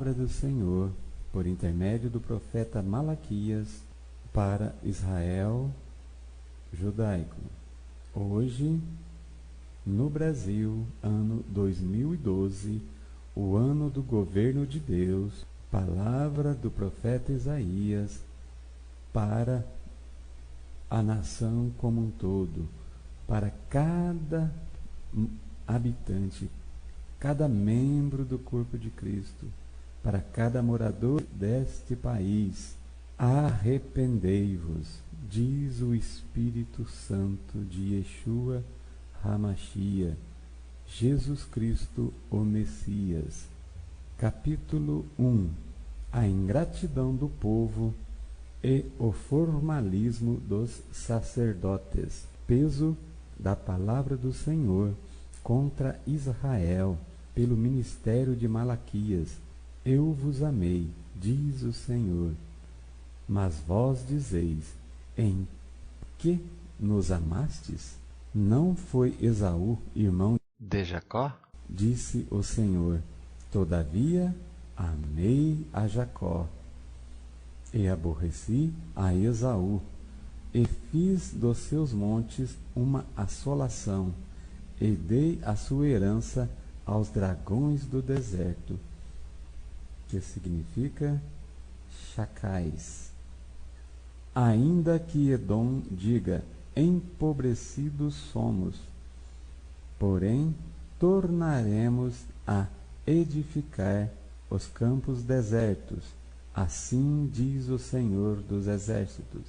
palavra do Senhor, por intermédio do profeta Malaquias, para Israel judaico. Hoje, no Brasil, ano 2012, o ano do governo de Deus, palavra do profeta Isaías para a nação como um todo, para cada habitante, cada membro do corpo de Cristo, para cada morador deste país. Arrependei-vos, diz o Espírito Santo de Yeshua HaMashiach, Jesus Cristo, o Messias. Capítulo 1. A ingratidão do povo e o formalismo dos sacerdotes. Peso da palavra do Senhor contra Israel, pelo ministério de Malaquias. Eu vos amei, diz o Senhor. Mas vós dizeis: em que nos amastes? Não foi Esaú, irmão de Jacó? Disse o Senhor: todavia amei a Jacó, e aborreci a Esaú, e fiz dos seus montes uma assolação, e dei a sua herança aos dragões do deserto, que significa chacais. Ainda que Edom diga: empobrecidos somos, porém tornaremos a edificar os campos desertos, assim diz o Senhor dos Exércitos.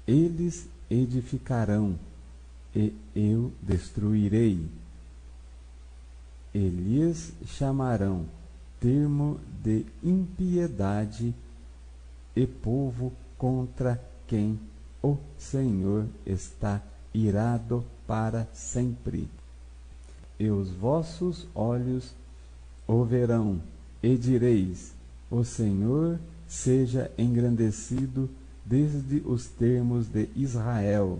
Eles edificarão, e eu destruirei. E lhes chamarão termo de impiedade e povo contra quem o Senhor está irado para sempre. E os vossos olhos o verão, e direis: o Senhor seja engrandecido desde os termos de Israel.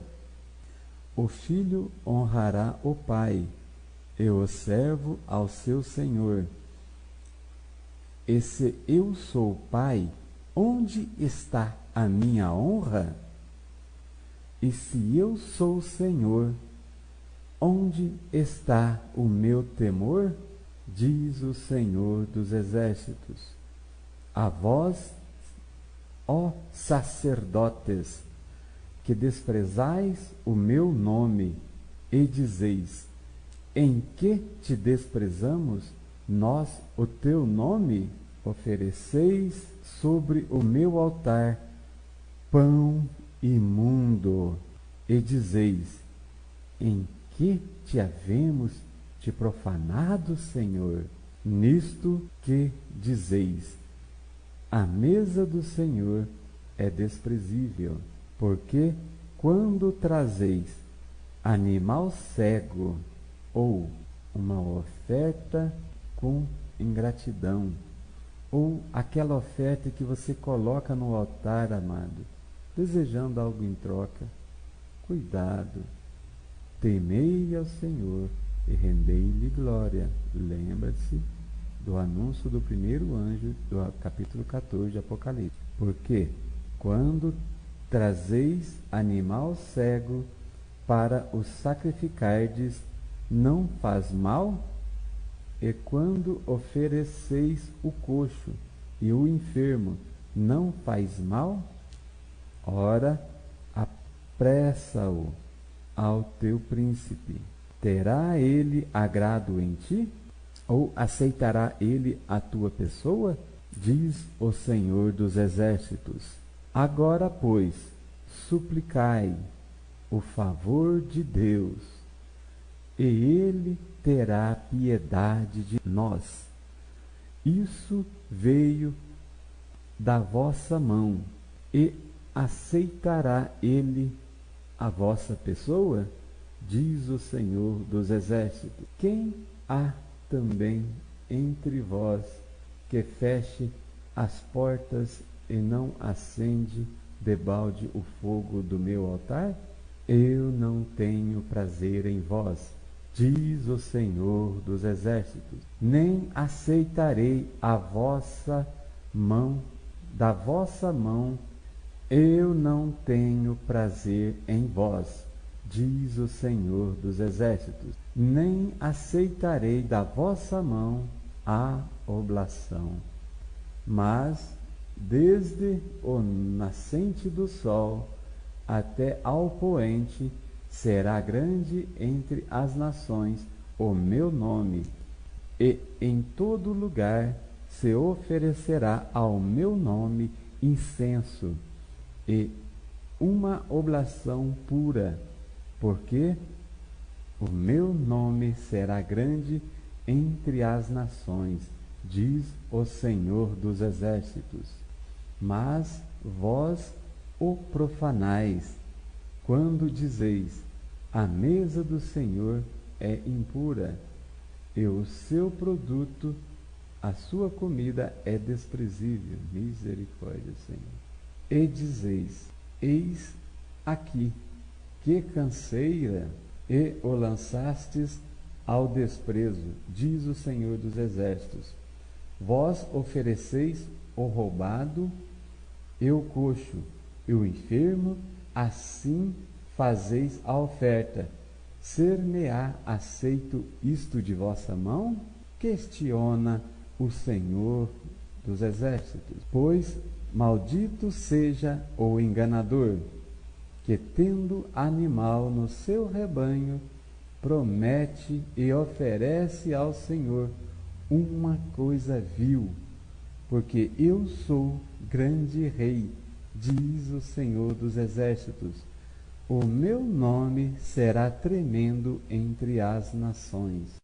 O filho honrará o pai, e o servo ao seu senhor. E se eu sou pai, onde está a minha honra? E se eu sou senhor, onde está o meu temor? Diz o Senhor dos Exércitos. A vós, ó sacerdotes, que desprezais o meu nome, e dizeis: em que te desprezamos nós o teu nome? Ofereceis sobre o meu altar pão imundo, e dizeis: em que te havemos te profanado, Senhor? Nisto que dizeis: a mesa do Senhor é desprezível, porque quando trazeis animal cego, ou uma oferta com ingratidão, ou aquela oferta que você coloca no altar, amado, desejando algo em troca, cuidado. Temei ao Senhor e rendei-lhe glória. Lembra-se do anúncio do primeiro anjo do capítulo 14 de Apocalipse. Porque quando trazeis animal cego para o sacrificardes, não faz mal? E quando ofereceis o coxo e o enfermo, não faz mal? Ora, apressa-o ao teu príncipe. Terá ele agrado em ti? Ou aceitará ele a tua pessoa? Diz o Senhor dos Exércitos. Agora, pois, suplicai o favor de Deus, e ele terá piedade de nós. Isso veio da vossa mão, e aceitará ele a vossa pessoa? Diz o Senhor dos Exércitos. Quem há também entre vós que feche as portas e não acende debalde o fogo do meu altar? Eu não tenho prazer em vós, diz o Senhor dos Exércitos. Nem aceitarei a vossa mão, da vossa mão, eu não tenho prazer em vós, diz o Senhor dos Exércitos. Nem aceitarei da vossa mão a oblação. Mas, desde o nascente do sol até ao poente, será grande entre as nações o meu nome, e em todo lugar se oferecerá ao meu nome incenso e uma oblação pura, porque o meu nome será grande entre as nações, diz o Senhor dos Exércitos. Mas vós o profanais, quando dizeis: a mesa do Senhor é impura, e o seu produto, a sua comida é desprezível. Misericórdia, Senhor. E dizeis: eis aqui, que canseira, e o lançastes ao desprezo, diz o Senhor dos Exércitos. Vós ofereceis o roubado e o coxo, e o enfermo, assim fazeis a oferta. Ser-me-á aceito isto de vossa mão? Questiona o Senhor dos Exércitos. Pois maldito seja o enganador, que tendo animal no seu rebanho, promete e oferece ao Senhor uma coisa vil, porque eu sou grande rei, diz o Senhor dos Exércitos. O meu nome será tremendo entre as nações.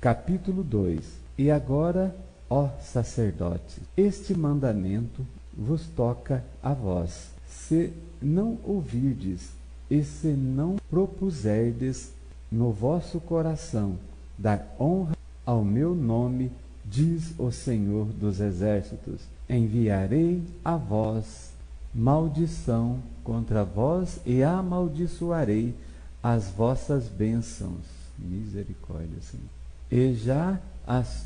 Capítulo 2. E agora, ó sacerdotes, este mandamento vos toca a vós. Se não ouvirdes, e se não propuserdes no vosso coração dar honra ao meu nome, diz o Senhor dos Exércitos, enviarei a vós maldição contra vós e amaldiçoarei as vossas bênçãos. Misericórdia, Senhor. E já as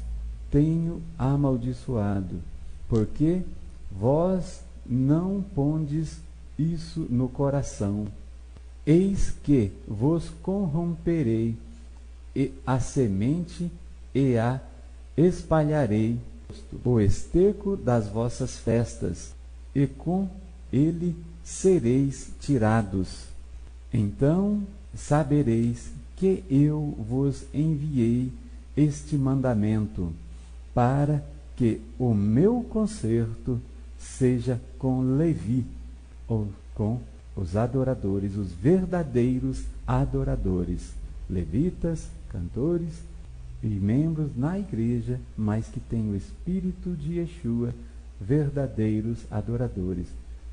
tenho amaldiçoado, porque vós não pondes isso no coração. Eis que vos corromperei, e a semente e a espalharei o esterco das vossas festas, e com ele sereis tirados. Então sabereis que eu vos enviei este mandamento, para que o meu concerto seja com Levi, ou com os adoradores, os verdadeiros adoradores, levitas, cantores e membros na igreja, mas que têm o espírito de Yeshua, verdadeiros adoradores,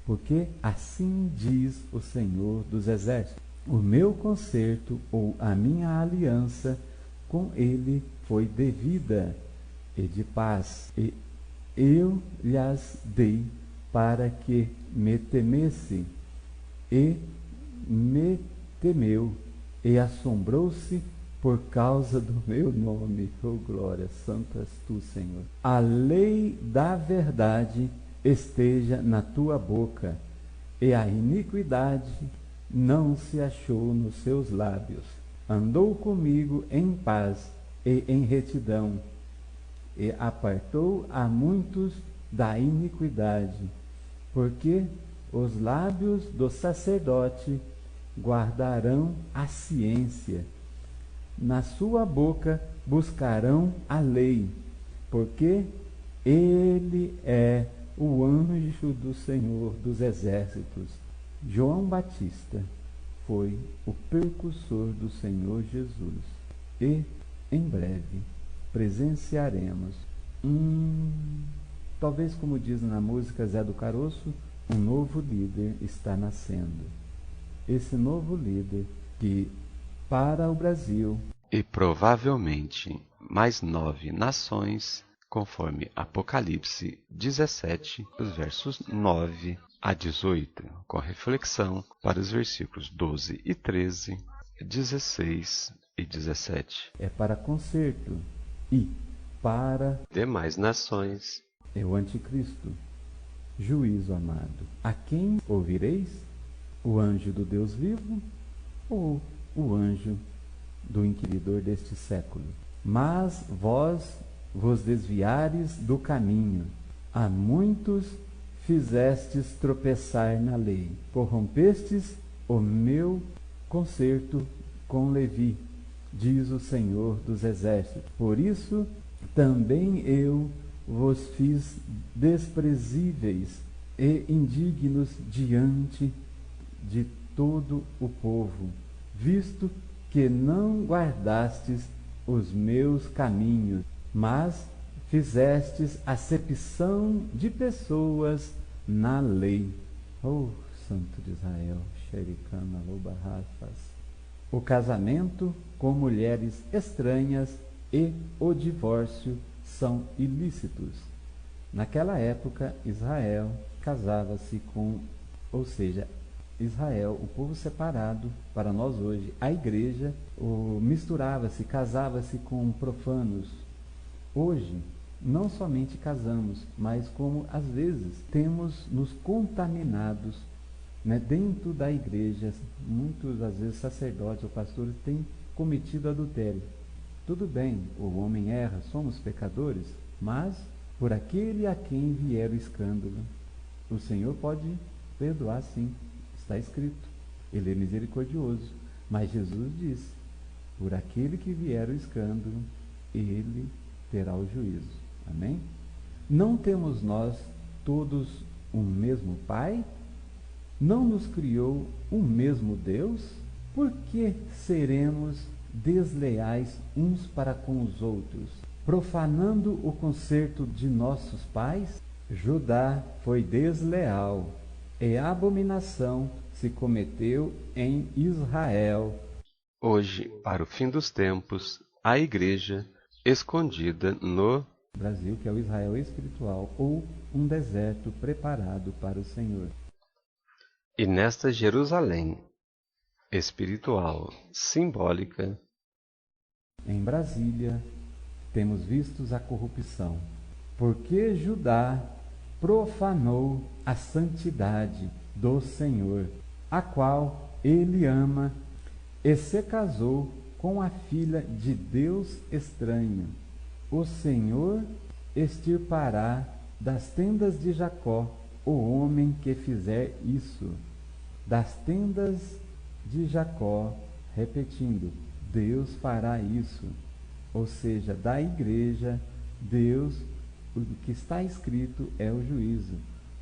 porque assim diz o Senhor dos Exércitos: o meu concerto ou a minha aliança com ele foi devida e de paz, e eu lhes dei para que me temesse, e me temeu, e assombrou-se por causa do meu nome. Oh, glória, santo és tu, Senhor. A lei da verdade esteja na tua boca, e a iniquidade não se achou nos seus lábios. Andou comigo em paz e em retidão, e apartou a muitos da iniquidade, porque os lábios do sacerdote guardarão a ciência, na sua boca buscarão a lei, porque ele é o anjo do Senhor dos Exércitos. João Batista foi o precursor do Senhor Jesus, e em breve presenciaremos talvez, como diz na música Zé do Caroço, um novo líder está nascendo. Esse novo líder que, para o Brasil e provavelmente mais 9 nações, conforme Apocalipse 17, os versos 9 a 18, com reflexão para os versículos 12 e 13, 16 e 17. É para conserto e para Demais nações. é o anticristo, juízo amado. A quem ouvireis? O anjo do Deus vivo ou o anjo do inquiridor deste século? Mas vós vos desviares do caminho, a muitos fizestes tropeçar na lei, corrompestes o meu concerto com Levi, diz o Senhor dos Exércitos. Por isso também eu vos fiz desprezíveis e indignos diante de todo o povo, visto que não guardastes os meus caminhos, mas fizestes acepção de pessoas na lei. Oh, Santo de Israel, Xericana, Lobarrafas. O casamento com mulheres estranhas e o divórcio são ilícitos. Naquela época, Israel casava-se com, ou seja, Israel, o povo separado, para nós hoje, a igreja, misturava-se, casava-se com profanos. Hoje, não somente casamos, mas como às vezes temos nos contaminados, né, dentro da igreja, muitos às vezes sacerdotes ou pastores têm cometido adultério. Tudo bem, o homem erra, somos pecadores, mas por aquele a quem vier o escândalo, o Senhor pode perdoar, sim, está escrito, Ele é misericordioso, mas Jesus disse, por aquele que vier o escândalo, Ele terá o juízo. Amém? Não temos nós todos um mesmo Pai? Não nos criou um mesmo Deus? Por que seremos desleais uns para com os outros, profanando o concerto de nossos pais? Judá foi desleal, e abominação se cometeu em Israel. Hoje, para o fim dos tempos, a igreja escondida no Brasil, que é o Israel espiritual, ou um deserto preparado para o Senhor. E nesta Jerusalém espiritual, simbólica, em Brasília, temos vistos a corrupção, porque Judá profanou a santidade do Senhor, a qual ele ama, e se casou com a filha de Deus estranho. O Senhor extirpará das tendas de Jacó o homem que fizer isso. Das tendas de Jacó, repetindo, Deus fará isso. Ou seja, da igreja, Deus, o que está escrito é o juízo.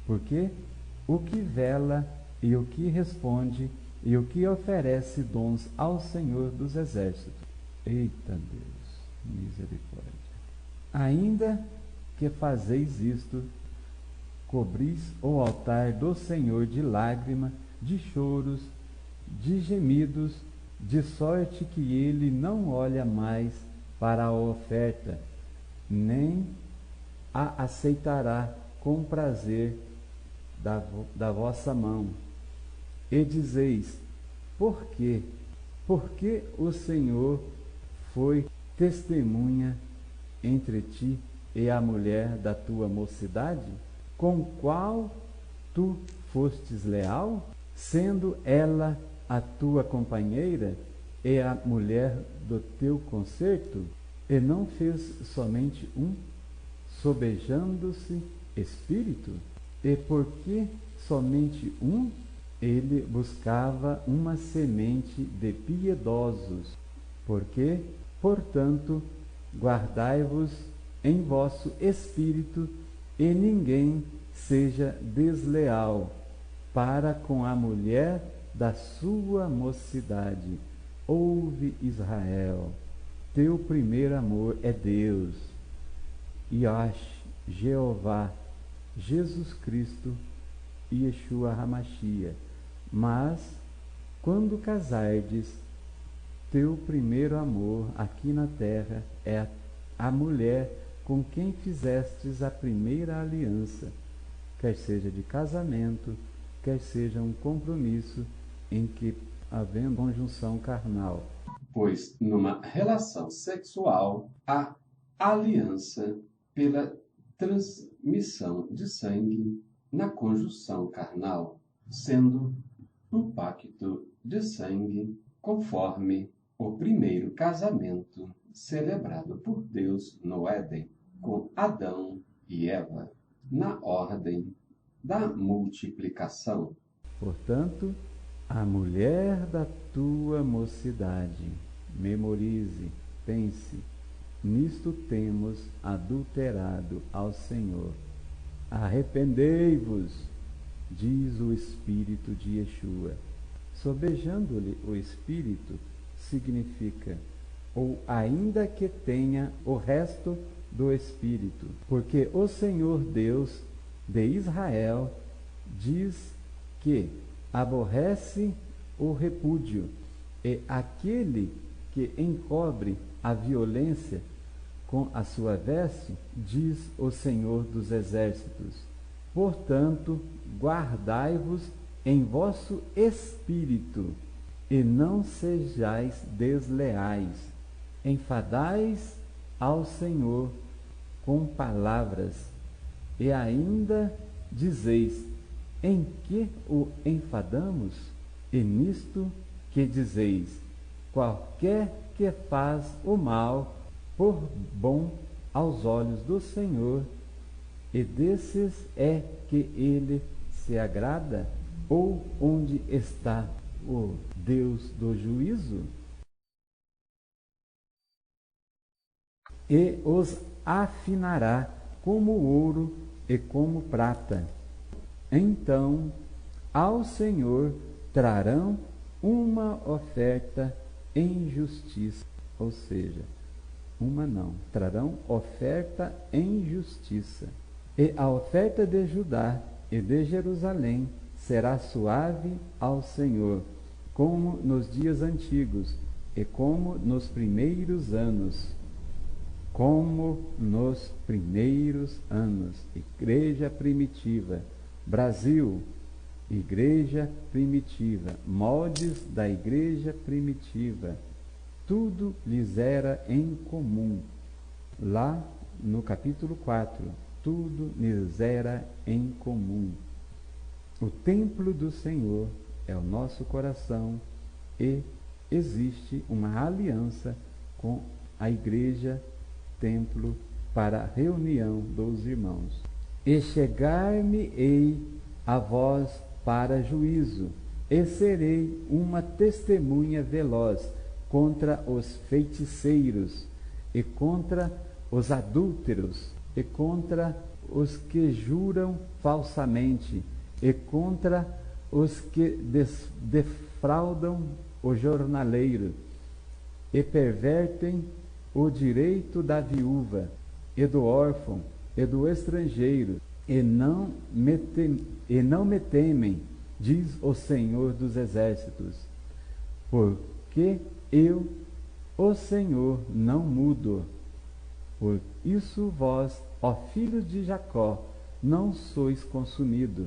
Porque o que vela e o que responde e o que oferece dons ao Senhor dos Exércitos. Eita Deus, misericórdia. Ainda que fazeis isto, cobris o altar do Senhor de lágrima, de choros, de gemidos, de sorte que ele não olha mais para a oferta, nem a aceitará com prazer da vossa mão. E dizeis, por quê? Porque o Senhor foi testemunha entre ti e a mulher da tua mocidade, com qual tu fostes leal, sendo ela a tua companheira e a mulher do teu concerto, e não fez somente um, sobejando-se espírito? E porque somente um, ele buscava uma semente de piedosos. Porque, portanto, guardai-vos em vosso espírito, e ninguém seja desleal para com a mulher da sua mocidade. Ouve, Israel, teu primeiro amor é Deus, Iash, Jeová, Jesus Cristo e Yeshua Hamashia. Mas, quando casardes, teu primeiro amor aqui na terra é a mulher com quem fizestes a primeira aliança, quer seja de casamento, quer seja um compromisso em que havendo conjunção carnal. Pois numa relação sexual há aliança pela transmissão de sangue na conjunção carnal, sendo um pacto de sangue conforme o primeiro casamento celebrado por Deus no Éden, com Adão e Eva, na ordem da multiplicação. Portanto, a mulher da tua mocidade, memorize, pense, nisto temos adulterado ao Senhor. Arrependei-vos, diz o Espírito de Yeshua. Sobejando-lhe o Espírito significa, ou ainda que tenha o resto do Espírito, porque o Senhor Deus de Israel diz que aborrece o repúdio, e aquele que encobre a violência com a sua veste, diz o Senhor dos Exércitos. Portanto, guardai-vos em vosso espírito, e não sejais desleais. Enfadais ao Senhor com palavras, e ainda dizeis: em que o enfadamos? E nisto que dizeis: qualquer que faz o mal, por bom aos olhos do Senhor, e desses é que ele se agrada? Ou onde está o Deus do juízo? E os afinará como ouro e como prata. Então ao Senhor trarão uma oferta em justiça, ou seja, trarão oferta em justiça. E a oferta de Judá e de Jerusalém será suave ao Senhor, como nos dias antigos e como nos primeiros anos. Igreja primitiva, Brasil, igreja primitiva, moldes da igreja primitiva, tudo lhes era em comum. Lá no capítulo 4, tudo lhes era em comum. O templo do Senhor é o nosso coração e existe uma aliança com a igreja, templo, para a reunião dos irmãos. E chegar-me-ei a vós para juízo, e serei uma testemunha veloz contra os feiticeiros, e contra os adúlteros, e contra os que juram falsamente, e contra os que defraudam o jornaleiro, e pervertem o direito da viúva, e do órfão, e do estrangeiro, e não me temem, diz o Senhor dos Exércitos, porque eu, o Senhor, não mudo. Por isso vós, ó filhos de Jacó, não sois consumidos.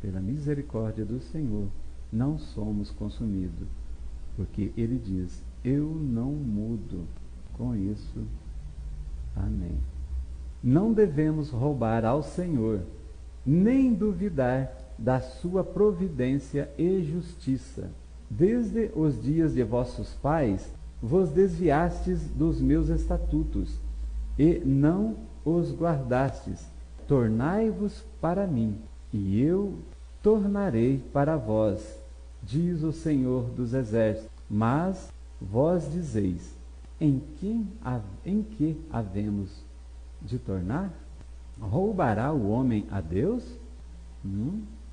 Pela misericórdia do Senhor, não somos consumidos, porque Ele diz: eu não mudo. Com isso, amém. Não devemos roubar ao Senhor, nem duvidar da sua providência e justiça. Desde os dias de vossos pais, vos desviastes dos meus estatutos, e não os guardastes. Tornai-vos para mim, e eu tornarei para vós, diz o Senhor dos Exércitos. Mas vós dizeis: em que havemos de tornar? Roubará o homem a Deus?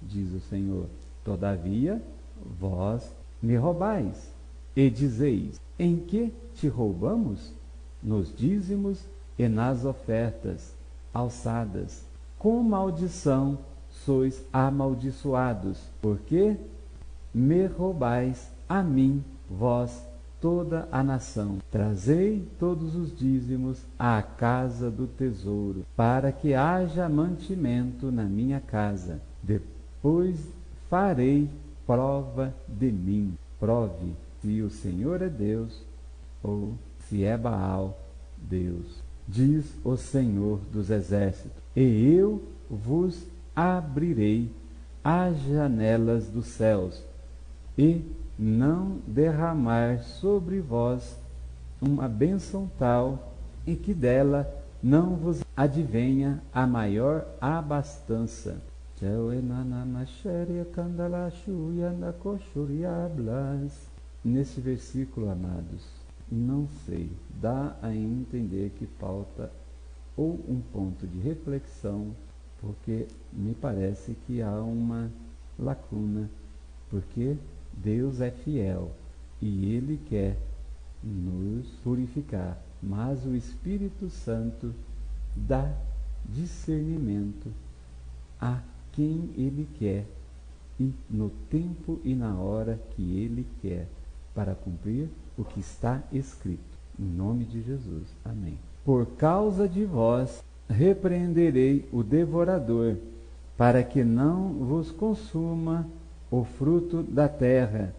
Diz o Senhor. Todavia, vós me roubais. E dizeis: em que te roubamos? Nos dízimos e nas ofertas alçadas. Com maldição sois amaldiçoados, porque me roubais a mim, vós, toda a nação. Trazei todos os dízimos à casa do tesouro, para que haja mantimento na minha casa. Depois farei prova de mim. Prove se o Senhor é Deus ou se é Baal Deus, diz o Senhor dos Exércitos. E eu vos abrirei as janelas dos céus, e não derramar sobre vós uma bênção tal, e que dela não vos advenha a maior abastança. Nesse versículo, amados, não sei, dá a entender que falta ou um ponto de reflexão, porque me parece que há uma lacuna, porque Deus é fiel e Ele quer nos purificar, mas o Espírito Santo dá discernimento a quem Ele quer e no tempo e na hora que Ele quer, para cumprir o que está escrito. Em nome de Jesus. Amém. Por causa de vós repreenderei o devorador, para que não vos consuma o fruto da terra,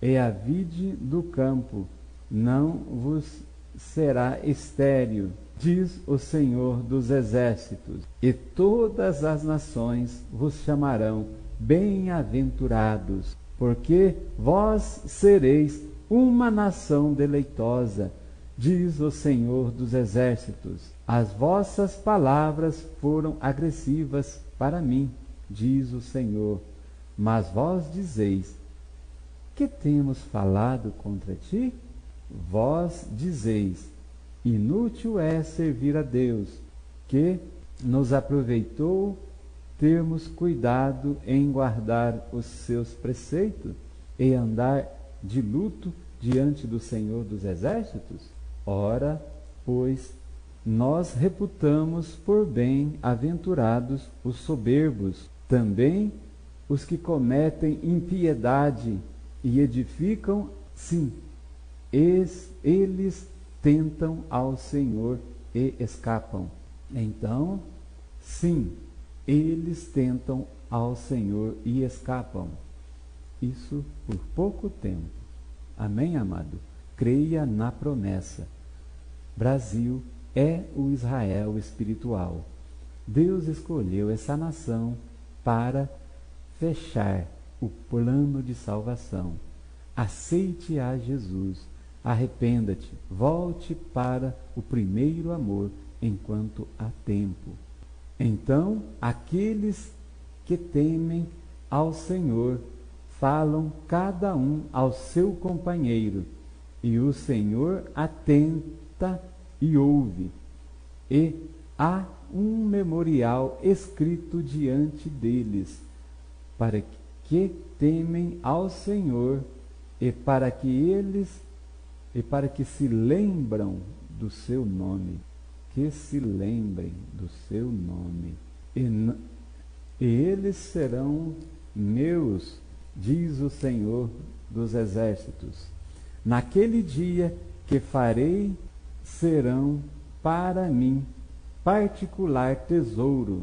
e a vide do campo não vos será estéril, diz o Senhor dos Exércitos. E todas as nações vos chamarão bem-aventurados, porque vós sereis uma nação deleitosa, diz o Senhor dos Exércitos. As vossas palavras foram agressivas para mim, diz o Senhor. Mas vós dizeis: que temos falado contra ti? Vós dizeis: inútil é servir a Deus, que nos aproveitou termos cuidado em guardar os seus preceitos e andar de luto diante do Senhor dos Exércitos? Ora, pois, nós reputamos por bem-aventurados os soberbos, também os que cometem impiedade e edificam, sim, eles tentam ao Senhor e escapam. Então, sim, eles tentam ao Senhor e escapam. Isso por pouco tempo. Amém, amado? Creia na promessa. Brasil é o Israel espiritual. Deus escolheu essa nação para fechar o plano de salvação. Aceite a Jesus, arrependa-te, volte para o primeiro amor enquanto há tempo. Então, aqueles que temem ao Senhor falam cada um ao seu companheiro, e o Senhor atenta e ouve. E há um memorial escrito diante deles, para que temem ao Senhor e para que se lembram do seu nome, que se lembrem do seu nome, e eles serão meus, diz o Senhor dos Exércitos. Naquele dia que farei, serão para mim particular tesouro,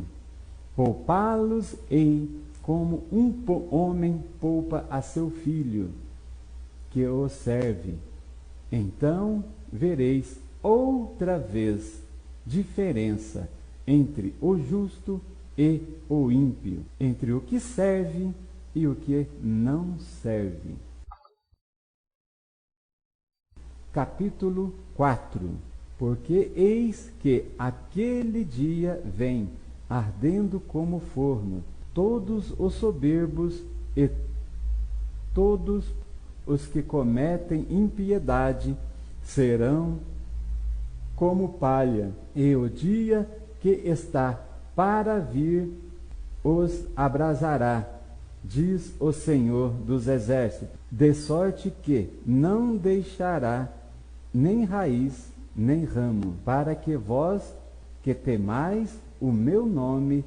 poupá-los-ei como um homem poupa a seu filho, que o serve. Então vereis outra vez diferença entre o justo e o ímpio, entre o que serve e o que não serve. Capítulo 4. Porque eis que aquele dia vem, ardendo como forno, todos os soberbos e todos os que cometem impiedade serão como palha, e o dia que está para vir os abrasará, diz o Senhor dos Exércitos, de sorte que não deixará nem raiz nem ramo, para que vós que temais o meu nome,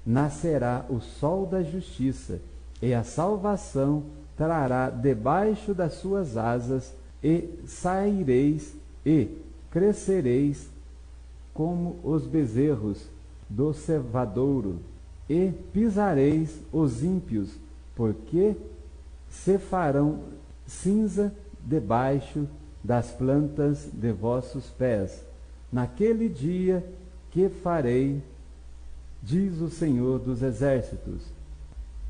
nascerá o sol da justiça, e a salvação trará debaixo das suas asas, e saireis e crescereis como os bezerros do cevadouro, e pisareis os ímpios porque se farão cinza debaixo das plantas de vossos pés. Naquele dia que farei, diz o Senhor dos Exércitos.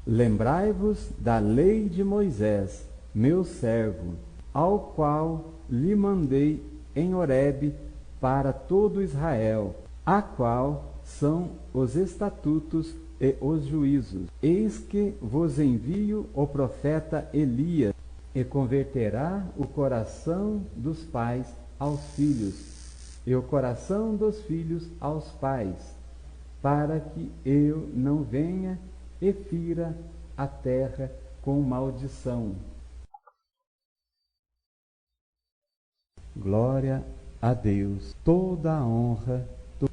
Lembrai-vos da lei de Moisés, meu servo, ao qual lhe mandei em Horebe para todo Israel, a qual são os estatutos e os juízos. Eis que vos envio o profeta Elias, e converterá o coração dos pais aos filhos, e o coração dos filhos aos pais, para que eu não venha e fira a terra com maldição. Glória a Deus, toda a honra,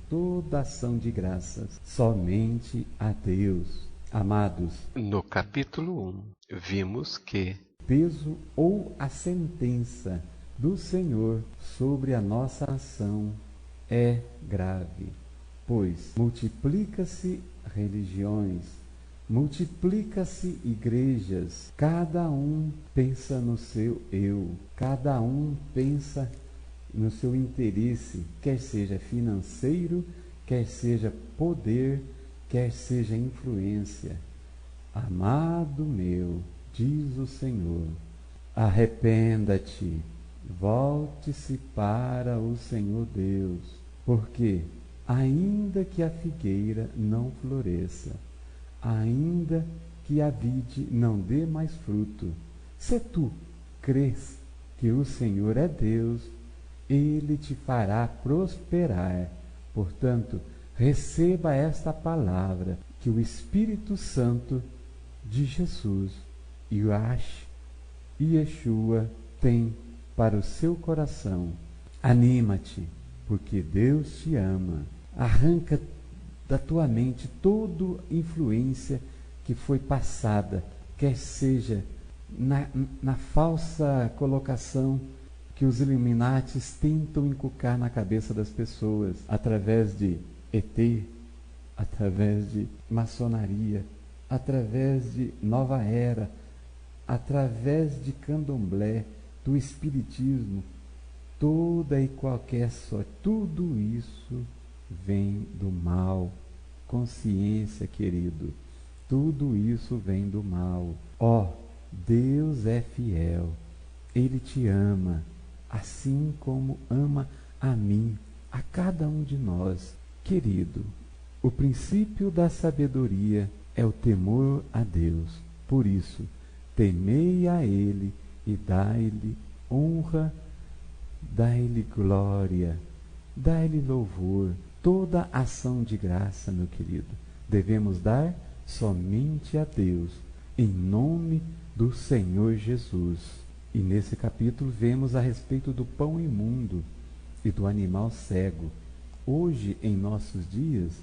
toda ação de graças, somente a Deus. Amados, no capítulo 1, vimos que peso ou a sentença do Senhor sobre a nossa nação é grave, pois multiplica-se religiões, multiplica-se igrejas, cada um pensa no seu eu, cada um pensa no seu interesse, quer seja financeiro, quer seja poder, quer seja influência. Amado meu, diz o Senhor, arrependa-te, volte-se para o Senhor Deus, porque ainda que a figueira não floresça, ainda que a vide não dê mais fruto, se tu crês que o Senhor é Deus, Ele te fará prosperar. Portanto, receba esta palavra que o Espírito Santo de Jesus, Yeshua, tem para o seu coração. Anima-te, porque Deus te ama. Arranca da tua mente toda influência que foi passada, quer seja na falsa colocação que os Illuminatis tentam inculcar na cabeça das pessoas, através de ET, através de maçonaria, através de nova era, através de candomblé, do espiritismo, toda e qualquer sorte, tudo isso vem do mal. Consciência, querido, tudo isso vem do mal. Ó, Deus é fiel, Ele te ama, assim como ama a mim, a cada um de nós. Querido, o princípio da sabedoria é o temor a Deus. Por isso, temei a Ele e dai-lhe honra, dai-lhe glória, dai-lhe louvor. Toda ação de graça, meu querido, devemos dar somente a Deus, em nome do Senhor Jesus. E nesse capítulo vemos a respeito do pão imundo e do animal cego. Hoje, em nossos dias,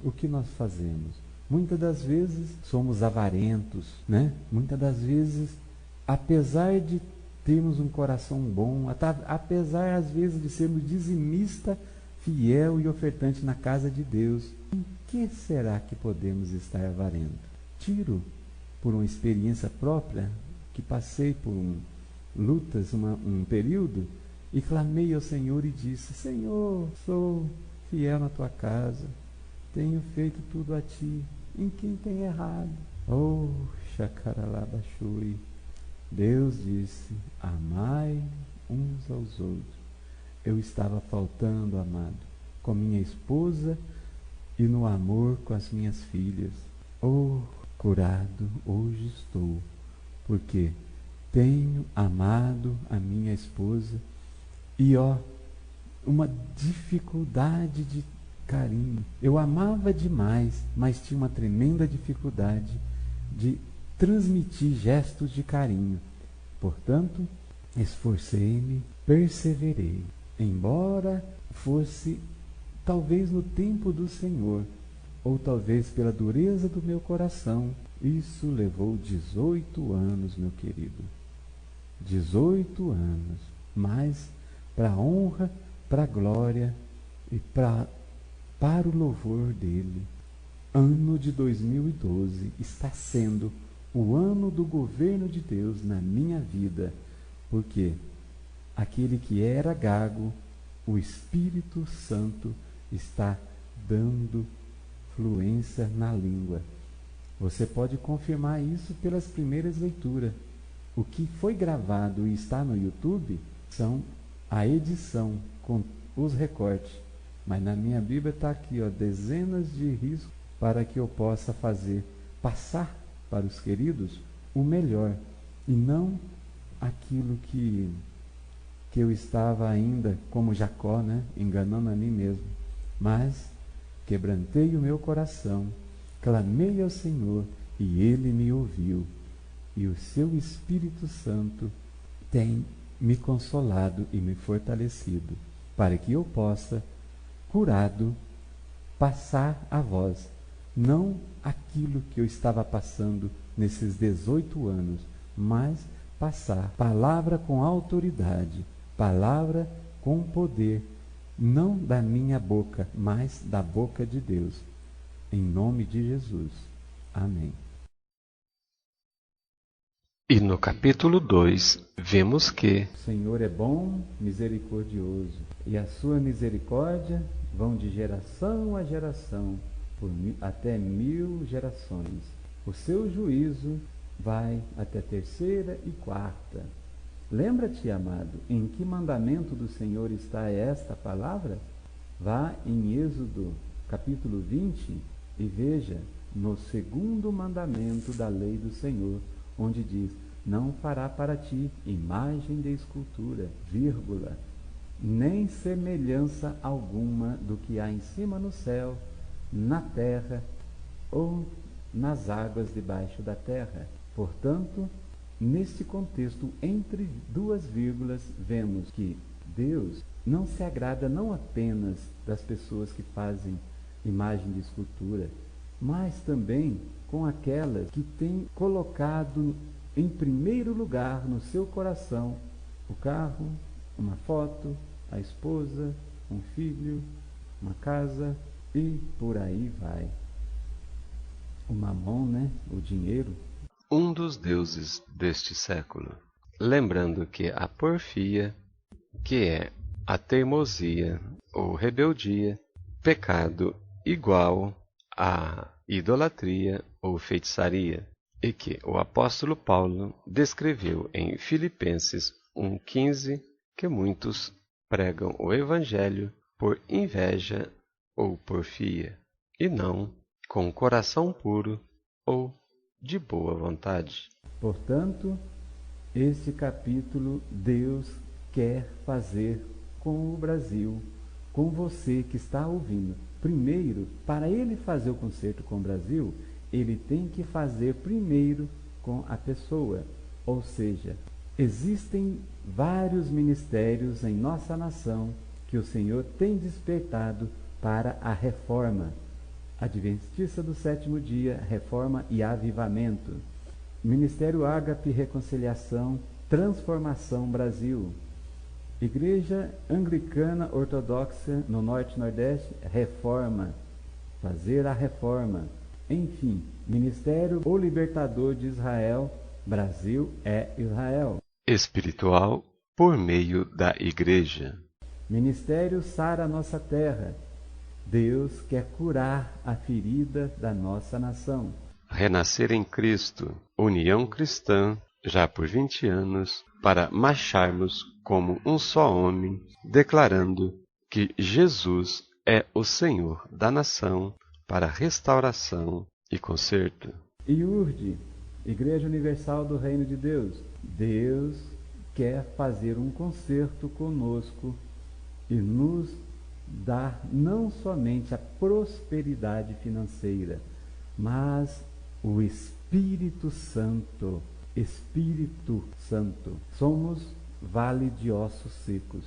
o que nós fazemos? Muitas das vezes somos avarentos, né? Muitas das vezes, apesar de termos um coração bom, apesar às vezes de sermos dizimista, fiel e ofertante na casa de Deus, em que será que podemos estar avarento? Tiro por uma experiência própria, que passei por lutas, um período, e clamei ao Senhor e disse: Senhor, sou fiel na tua casa, tenho feito tudo a ti, em quem tem errado? Oh, Shakaralabashui. Deus disse: amai uns aos outros. Eu estava faltando, amado, com minha esposa e no amor com as minhas filhas. Oh, curado hoje estou, porque tenho amado a minha esposa e, uma dificuldade de carinho. Eu amava demais, mas tinha uma tremenda dificuldade de transmitir gestos de carinho. Portanto, esforcei-me, perseverei. Embora fosse talvez no tempo do Senhor, ou talvez pela dureza do meu coração, isso levou 18 anos, meu querido. 18 anos, mas para a honra, para a glória e para o louvor dele. Ano de 2012 está sendo o ano do governo de Deus na minha vida, porque aquele que era gago, o Espírito Santo está dando fluência na língua. Você pode confirmar isso pelas primeiras leituras. O que foi gravado e está no YouTube são a edição com os recortes. Mas na minha Bíblia está aqui, ó, dezenas de riscos para que eu possa passar para os queridos o melhor, e não aquilo que eu estava ainda como Jacó, né, enganando a mim mesmo. Mas quebrantei o meu coração, clamei ao Senhor e Ele me ouviu. E o seu Espírito Santo tem me consolado e me fortalecido, para que eu possa, curado, passar a vós, não aquilo que eu estava passando nesses 18 anos, mas passar palavra com autoridade, palavra com poder, não da minha boca, mas da boca de Deus. Em nome de Jesus. Amém. E no capítulo 2, vemos que O Senhor é bom, misericordioso, e a sua misericórdia vão de geração a geração, até 1000 gerações. O seu juízo vai até 3ª e 4ª. Lembra-te, amado, em que mandamento do Senhor está esta palavra? Vá em Êxodo, capítulo 20, e veja no 2º mandamento da lei do Senhor, onde diz: não fará para ti imagem de escultura, vírgula, nem semelhança alguma do que há em cima no céu, na terra ou nas águas debaixo da terra. Portanto, neste contexto, entre 2 vírgulas, vemos que Deus não se agrada não apenas das pessoas que fazem imagem de escultura, mas também com aquelas que têm colocado em primeiro lugar no seu coração o carro, uma foto, a esposa, um filho, uma casa e por aí vai. O mamon, né? O dinheiro. um dos deuses deste século. Lembrando que a porfia, que é a teimosia ou rebeldia, pecado igual a idolatria ou feitiçaria, e que o apóstolo Paulo descreveu em Filipenses 1,15, que muitos pregam o evangelho por inveja ou porfia, e não com coração puro ou de boa vontade. Portanto, esse capítulo Deus quer fazer com o Brasil, com você que está ouvindo. Primeiro, para ele fazer o concerto com o Brasil, ele tem que fazer primeiro com a pessoa. Ou seja, existem vários ministérios em nossa nação que o Senhor tem despertado para a reforma. Adventista do 7º dia, reforma e avivamento. Ministério Ágape, reconciliação, transformação Brasil. Igreja Anglicana Ortodoxa no Norte e Nordeste, reforma, fazer a reforma. Enfim, Ministério O Libertador de Israel, Brasil é Israel. Espiritual por meio da Igreja. Ministério Sara Nossa Terra, Deus quer curar a ferida da nossa nação. Renascer em Cristo, União Cristã, já por 20 anos, para marcharmos como um só homem, declarando que Jesus é o Senhor da nação para restauração e conserto. IURD, Igreja Universal do Reino de Deus. Deus quer fazer um concerto conosco e nos dar não somente a prosperidade financeira, mas o Espírito Santo. Espírito Santo. Somos vale de ossos secos.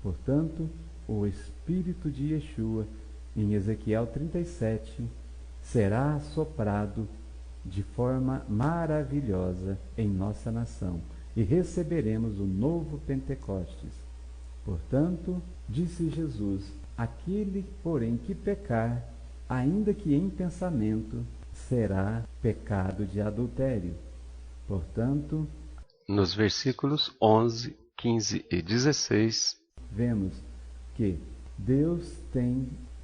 Portanto, o Espírito de Yeshua, em Ezequiel 37, será soprado de forma maravilhosa em nossa nação e receberemos o novo Pentecostes. Portanto, disse Jesus: aquele, porém, que pecar, ainda que em pensamento, será pecado de adultério. Portanto, nos versículos 11, 15 e 16, vemos que Deus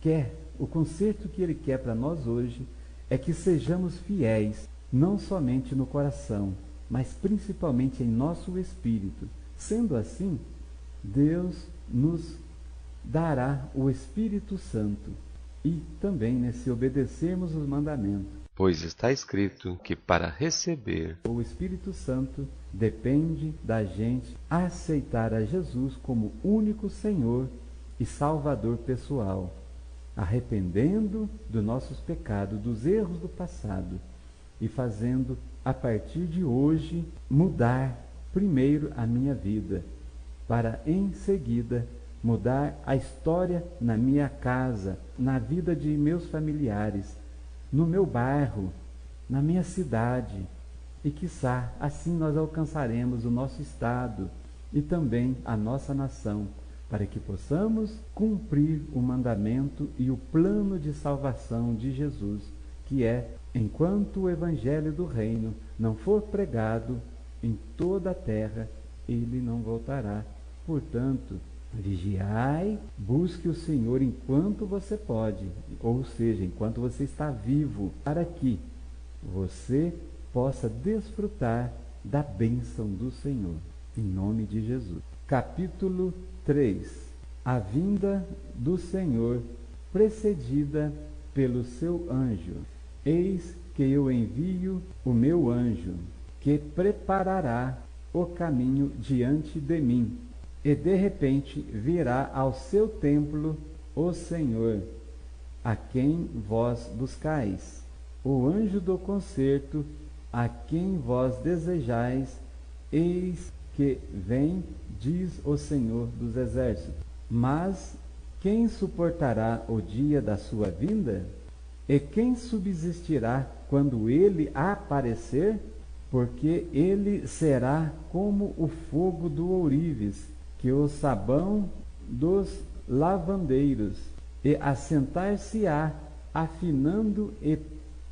quer, o conserto que Ele quer para nós hoje é que sejamos fiéis, não somente no coração, mas principalmente em nosso espírito. Sendo assim, Deus nos dará o Espírito Santo e também, se obedecermos os mandamentos. pois está escrito que para receber O Espírito Santo depende da gente aceitar a Jesus como único Senhor e Salvador pessoal, arrependendo dos nossos pecados, dos erros do passado e fazendo, a partir de hoje, mudar primeiro a minha vida, para em seguida mudar a história na minha casa, na vida de meus familiares, no meu bairro, na minha cidade, e quiçá assim nós alcançaremos o nosso estado e também a nossa nação, para que possamos cumprir o mandamento e o plano de salvação de Jesus, que é, enquanto o evangelho do reino não for pregado em toda a terra, ele não voltará. Portanto, vigiai, busque o Senhor enquanto você pode, ou seja, enquanto você está vivo, para que você possa desfrutar da bênção do Senhor, em nome de Jesus. Capítulo 3. A vinda do Senhor, precedida pelo seu anjo. Eis que eu envio o meu anjo, que preparará o caminho diante de mim. E de repente virá ao seu templo o Senhor, a quem vós buscais, o anjo do concerto, a quem vós desejais, eis que vem, diz o Senhor dos Exércitos. Mas quem suportará o dia da sua vinda? E quem subsistirá quando ele aparecer? Porque ele será como o fogo do ourives, que o sabão dos lavandeiros, e assentar-se-á, afinando e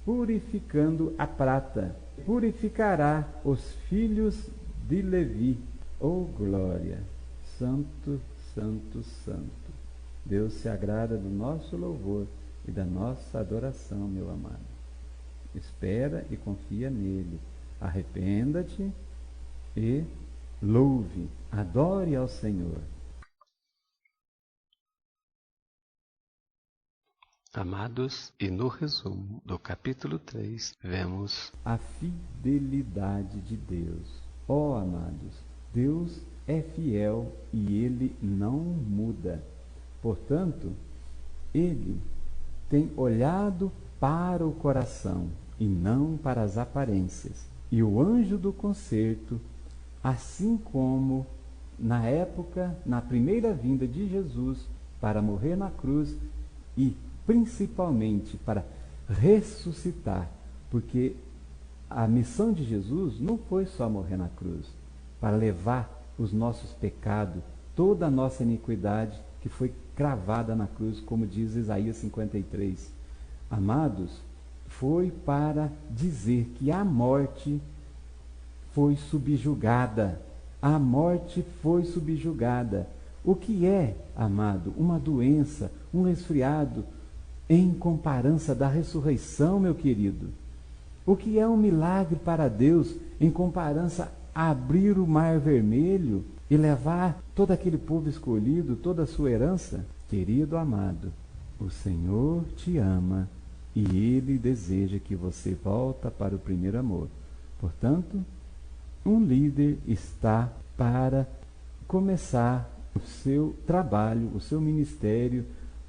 purificando a prata. Purificará os filhos de Levi. Oh glória! Santo, santo, santo. Deus se agrada do nosso louvor e da nossa adoração, meu amado. Espera e confia nele. Arrependa-te e louve, adore ao Senhor. Amados, e no resumo do capítulo 3, vemos a fidelidade de Deus. Ó amados, Deus é fiel e Ele não muda. Portanto, Ele tem olhado para o coração e não para as aparências. E o anjo do concerto, assim como na época, na primeira vinda de Jesus, para morrer na cruz e principalmente para ressuscitar, porque a missão de Jesus não foi só morrer na cruz, para levar os nossos pecados, toda a nossa iniquidade que foi cravada na cruz, como diz Isaías 53. Amados, foi para dizer que a morte foi subjugada. A morte foi subjugada. O que é, amado, uma doença, um resfriado, em comparança da ressurreição, meu querido? O que é um milagre para Deus em comparança a abrir o mar vermelho e levar todo aquele povo escolhido, toda a sua herança? Querido amado, o Senhor te ama e Ele deseja que você volte para o primeiro amor. Portanto, um líder está para começar o seu trabalho, o seu ministério,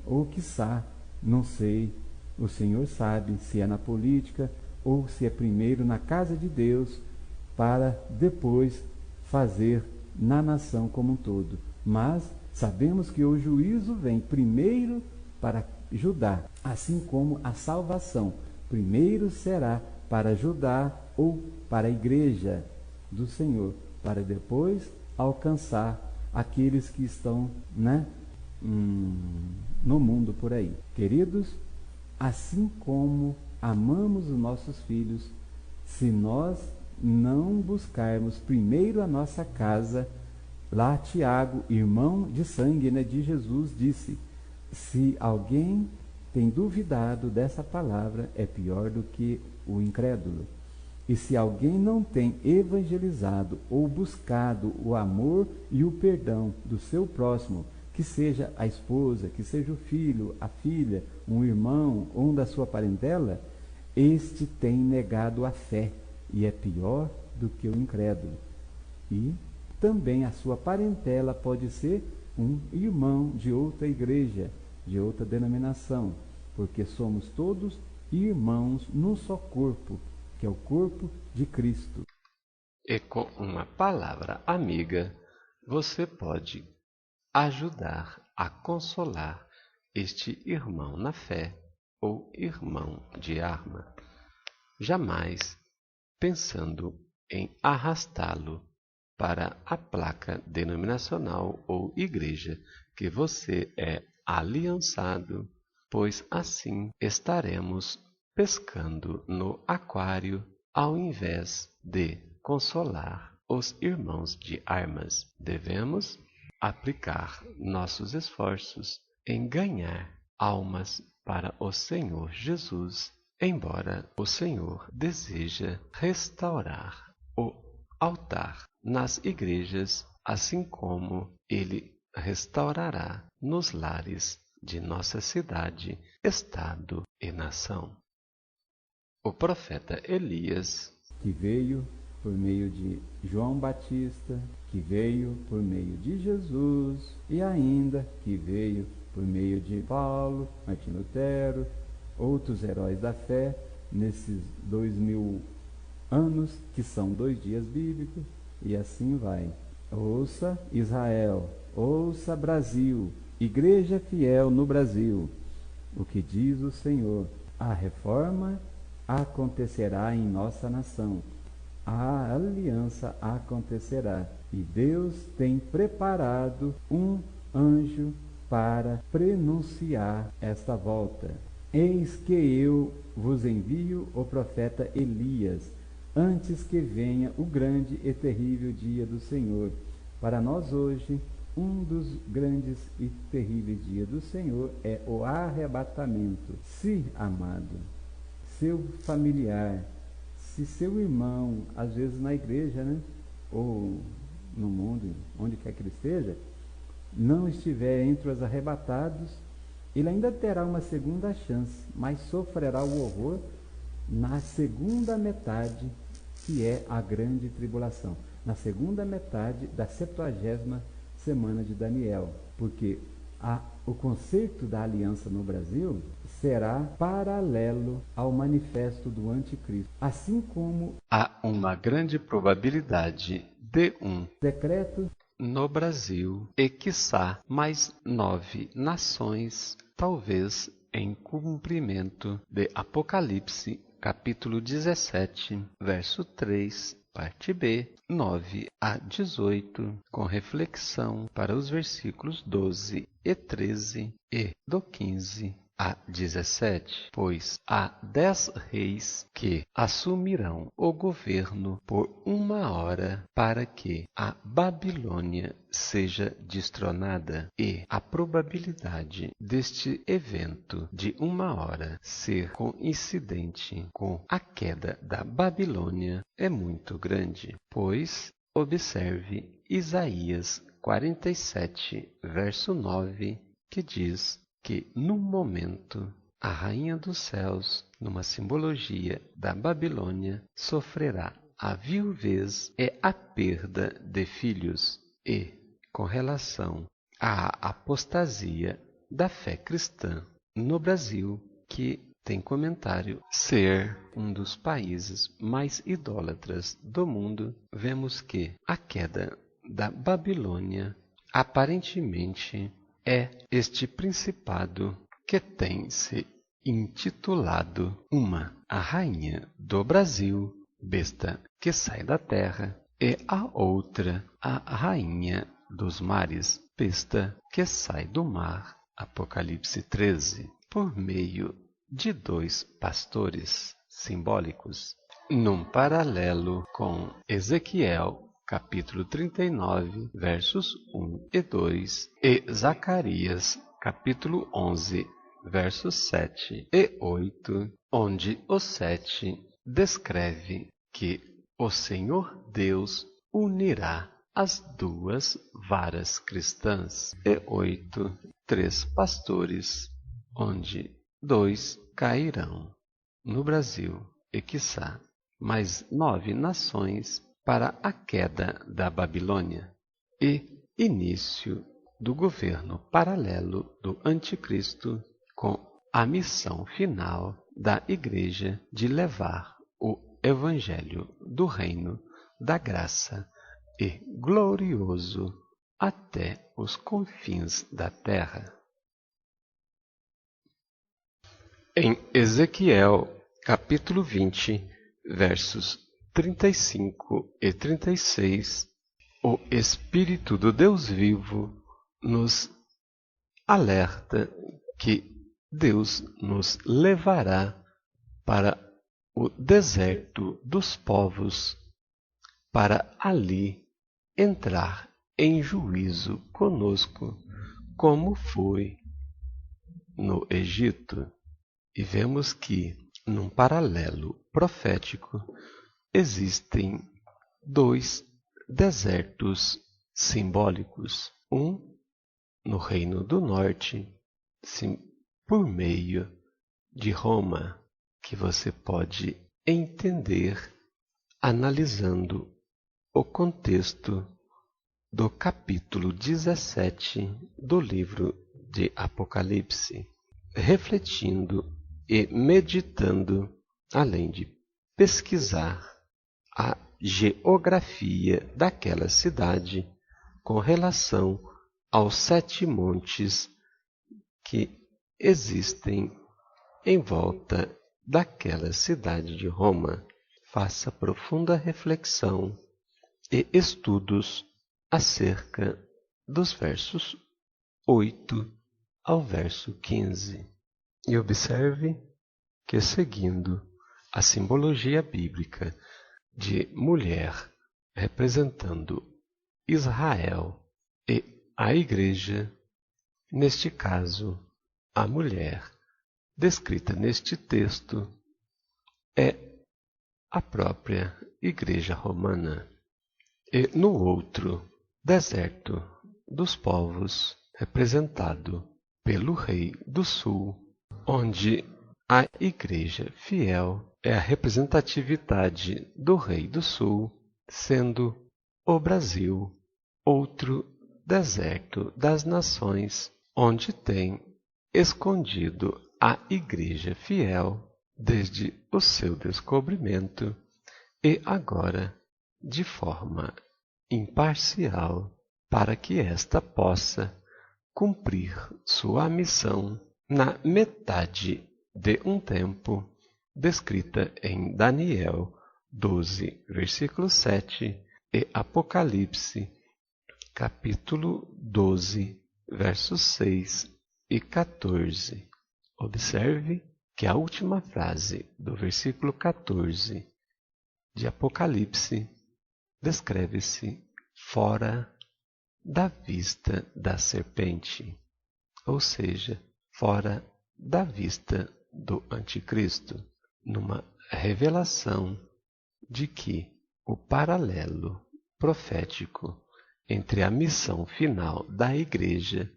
ou quiçá, não sei, o Senhor sabe se é na política ou se é primeiro na casa de Deus, para depois fazer na nação como um todo. Mas sabemos que o juízo vem primeiro para Judá, assim como a salvação primeiro será para Judá ou para a igreja do Senhor, para depois alcançar aqueles que estão, no mundo por aí. Queridos, assim como amamos os nossos filhos se nós não buscarmos primeiro a nossa casa. Lá Tiago, irmão de sangue, de Jesus, disse: se alguém tem duvidado dessa palavra, é pior do que o incrédulo. E se alguém não tem evangelizado ou buscado o amor e o perdão do seu próximo, que seja a esposa, que seja o filho, a filha, um irmão ou um da sua parentela, este tem negado a fé e é pior do que o incrédulo. E também a sua parentela pode ser um irmão de outra igreja, de outra denominação, porque somos todos irmãos num só corpo, que é o corpo de Cristo. E com uma palavra amiga, você pode ajudar a consolar este irmão na fé ou irmão de arma, jamais pensando em arrastá-lo para a placa denominacional ou igreja que você é aliançado, pois assim estaremos pescando no aquário ao invés de consolar os irmãos de armas. Devemos aplicar nossos esforços em ganhar almas para o Senhor Jesus, embora o Senhor deseja restaurar o altar nas igrejas, assim como Ele restaurará nos lares de nossa cidade, estado e nação. O profeta Elias, que veio por meio de João Batista, que veio por meio de Jesus e ainda que veio por meio de Paulo, Martim Lutero, outros heróis da fé, nesses 2000 anos, que são 2 dias bíblicos, e assim vai. Ouça Israel, ouça Brasil, igreja fiel no Brasil, o que diz o Senhor: a reforma acontecerá em nossa nação, a aliança acontecerá, e Deus tem preparado um anjo para prenunciar esta volta. Eis que eu vos envio o profeta Elias, antes que venha o grande e terrível dia do Senhor. Para nós hoje, um dos grandes e terríveis dias do Senhor é o arrebatamento. Se, amado, seu familiar, se seu irmão, às vezes na igreja, ou no mundo, onde quer que ele esteja, não estiver entre os arrebatados, ele ainda terá uma segunda chance, mas sofrerá o horror na segunda metade, que é a grande tribulação, na segunda metade da 70ª semana de Daniel, porque o conceito da aliança no Brasil será paralelo ao manifesto do anticristo, assim como há uma grande probabilidade de um decreto no Brasil e quiçá mais 9 nações, talvez em cumprimento de Apocalipse, capítulo 17, verso 3, parte B, 9 a 18, com reflexão para os versículos 12 e 13 e do 15 a 17, pois há 10 reis que assumirão o governo por 1 hora para que a Babilônia seja destronada, e a probabilidade deste evento de 1 hora ser coincidente com a queda da Babilônia é muito grande, pois observe Isaías 47, verso 9, que diz que, no momento, a rainha dos céus, numa simbologia da Babilônia, sofrerá a viuvez e a perda de filhos. E, com relação à apostasia da fé cristã no Brasil, que tem comentário ser um dos países mais idólatras do mundo, vemos que a queda da Babilônia aparentemente é este principado que tem se intitulado a rainha do Brasil, besta que sai da terra, e a outra, a rainha dos mares, besta que sai do mar, Apocalipse 13, por meio de 2 pastores simbólicos, num paralelo com Ezequiel, capítulo 39, versos 1 e 2, e Zacarias, capítulo 11, versos 7 e 8, onde o 7 descreve que o Senhor Deus unirá as 2 varas cristãs, e 8, 3 pastores, onde 2 cairão no Brasil e, quiçá, mais 9 nações para a queda da Babilônia e início do governo paralelo do Anticristo, com a missão final da Igreja de levar o Evangelho do Reino da Graça e glorioso até os confins da terra. Em Ezequiel, capítulo 20, versos 35 e 36, o Espírito do Deus vivo nos alerta que Deus nos levará para o deserto dos povos, para ali entrar em juízo conosco, como foi no Egito. E vemos que, num paralelo profético, existem 2 desertos simbólicos. Um no Reino do Norte, por meio de Roma, que você pode entender analisando o contexto do capítulo 17 do livro de Apocalipse, refletindo e meditando, além de pesquisar a geografia daquela cidade com relação aos 7 montes que existem em volta daquela cidade de Roma. Faça profunda reflexão e estudos acerca dos versos 8 ao verso 15. E observe que, seguindo a simbologia bíblica de mulher representando Israel e a Igreja, neste caso, a mulher descrita neste texto é a própria Igreja Romana. E no outro, deserto dos povos, representado pelo Rei do Sul, onde a Igreja fiel é a representatividade do Rei do Sul, sendo o Brasil outro deserto das nações, onde tem escondido a Igreja fiel desde o seu descobrimento e agora de forma imparcial, para que esta possa cumprir sua missão na metade de um tempo, descrita em Daniel 12, versículo 7, e Apocalipse, capítulo 12, versos 6 e 14. Observe que a última frase do versículo 14 de Apocalipse descreve-se fora da vista da serpente, ou seja, fora da vista do Anticristo, numa revelação de que o paralelo profético entre a missão final da Igreja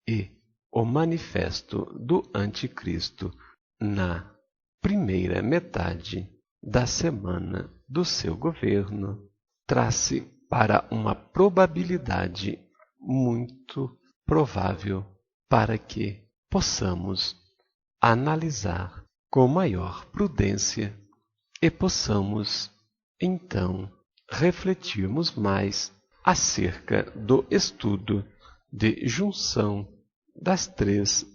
e o manifesto do Anticristo na primeira metade da semana do seu governo traz-se para uma probabilidade muito provável para que possamos analisar com maior prudência e possamos, então, refletirmos mais acerca do estudo de junção das três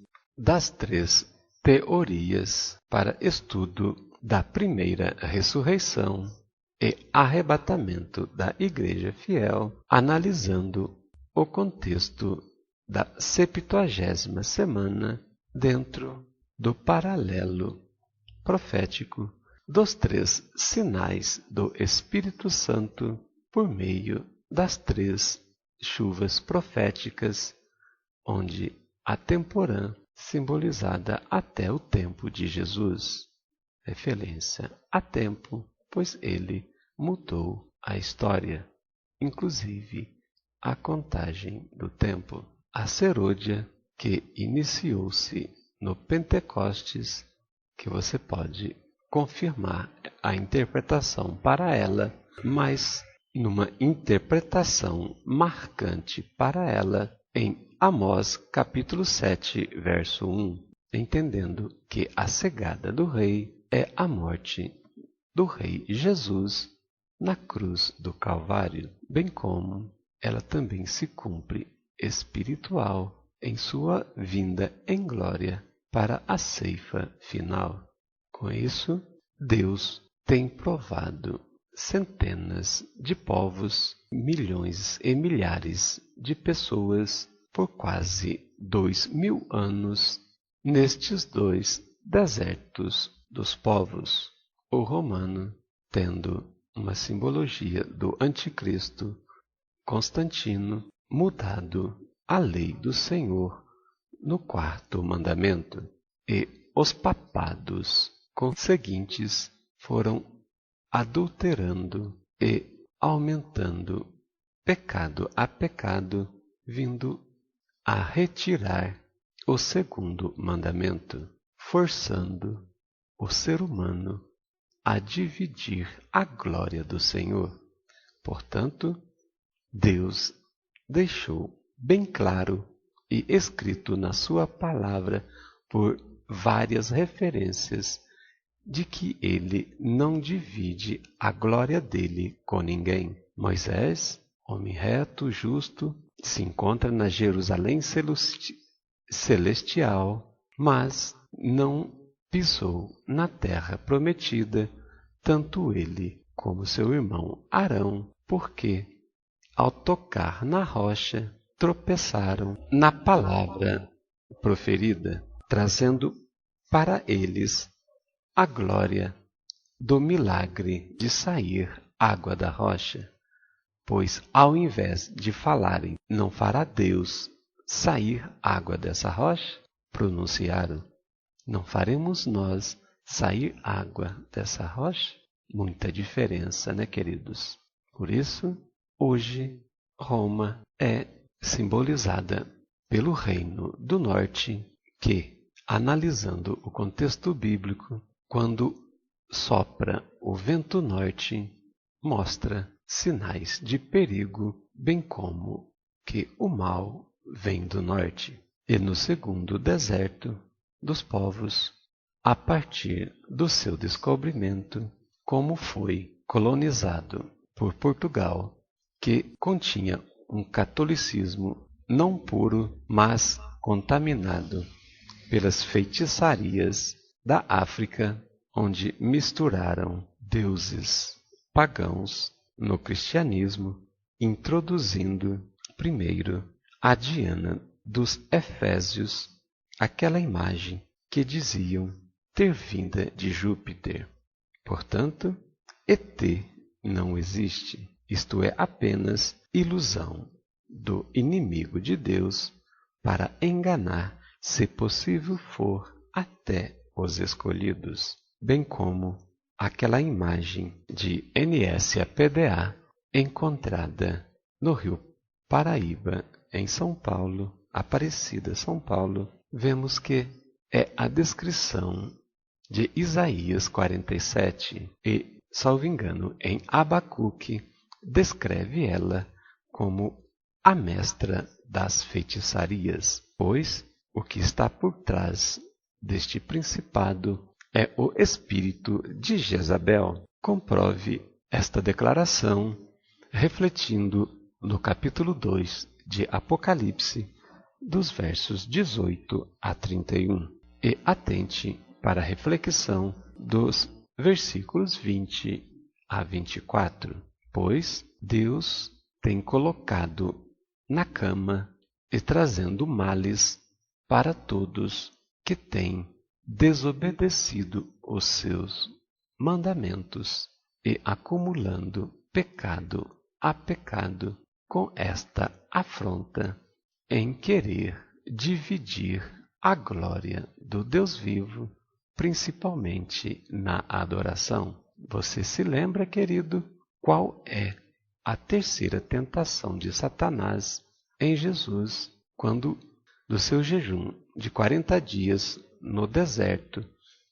teorias para estudo da primeira ressurreição e arrebatamento da Igreja fiel, analisando o contexto da 70ª semana dentro do paralelo profético dos 3 sinais do Espírito Santo por meio das 3 chuvas proféticas, onde a temporã simbolizada até o tempo de Jesus, referência a tempo, pois ele mudou a história, inclusive a contagem do tempo. A serôdia, que iniciou-se no Pentecostes, que você pode confirmar a interpretação para ela, mas numa interpretação marcante para ela em Amós capítulo 7, verso 1, entendendo que a cegada do rei é a morte do rei Jesus na cruz do Calvário, bem como ela também se cumpre espiritual em sua vinda em glória para a ceifa final. Com isso, Deus tem provado centenas de povos, milhões e milhares de pessoas por quase 2000 anos nestes 2 desertos dos povos, o romano tendo uma simbologia do anticristo, Constantino mudado a lei do Senhor no 4º mandamento, e os papados conseguintes foram adulterando e aumentando pecado a pecado, vindo a retirar o 2º mandamento, forçando o ser humano a dividir a glória do Senhor. Portanto, Deus deixou bem claro e escrito na sua palavra por várias referências de que ele não divide a glória dele com ninguém. Moisés, homem reto, justo, se encontra na Jerusalém celestial, mas não pisou na terra prometida, tanto ele como seu irmão Arão, porque, ao tocar na rocha, tropeçaram na palavra proferida, trazendo para eles a glória do milagre de sair água da rocha. Pois, ao invés de falarem, não fará Deus sair água dessa rocha, pronunciaram, não faremos nós sair água dessa rocha? Muita diferença, né, queridos? Por isso, hoje, Roma é simbolizada pelo Reino do Norte, que, analisando o contexto bíblico, quando sopra o vento norte, mostra sinais de perigo, bem como que o mal vem do norte. E no 2º deserto dos povos, a partir do seu descobrimento, como foi colonizado por Portugal, que continha um catolicismo não puro, mas contaminado pelas feitiçarias da África, onde misturaram deuses pagãos no cristianismo, introduzindo primeiro a Diana dos Efésios, aquela imagem que diziam ter vinda de Júpiter. Portanto, ET não existe, isto é apenas ilusão do inimigo de Deus para enganar, se possível for, até os escolhidos, bem como aquela imagem de NSAPDA encontrada no Rio Paraíba, em São Paulo, Aparecida, São Paulo, vemos que é a descrição de Isaías 47 e, salvo engano, em Abacuque, descreve ela como a mestra das feitiçarias, pois o que está por trás deste principado é o espírito de Jezabel. Comprove esta declaração refletindo no capítulo 2 de Apocalipse, dos versos 18 a 31. E atente para a reflexão dos versículos 20 a 24. Pois Deus tem colocado na cama e trazendo males para todos que têm desobedecido os seus mandamentos e acumulando pecado a pecado com esta afronta em querer dividir a glória do Deus vivo, principalmente na adoração. Você se lembra, querido, qual é a terceira tentação de Satanás em Jesus, quando do seu jejum de 40 dias no deserto,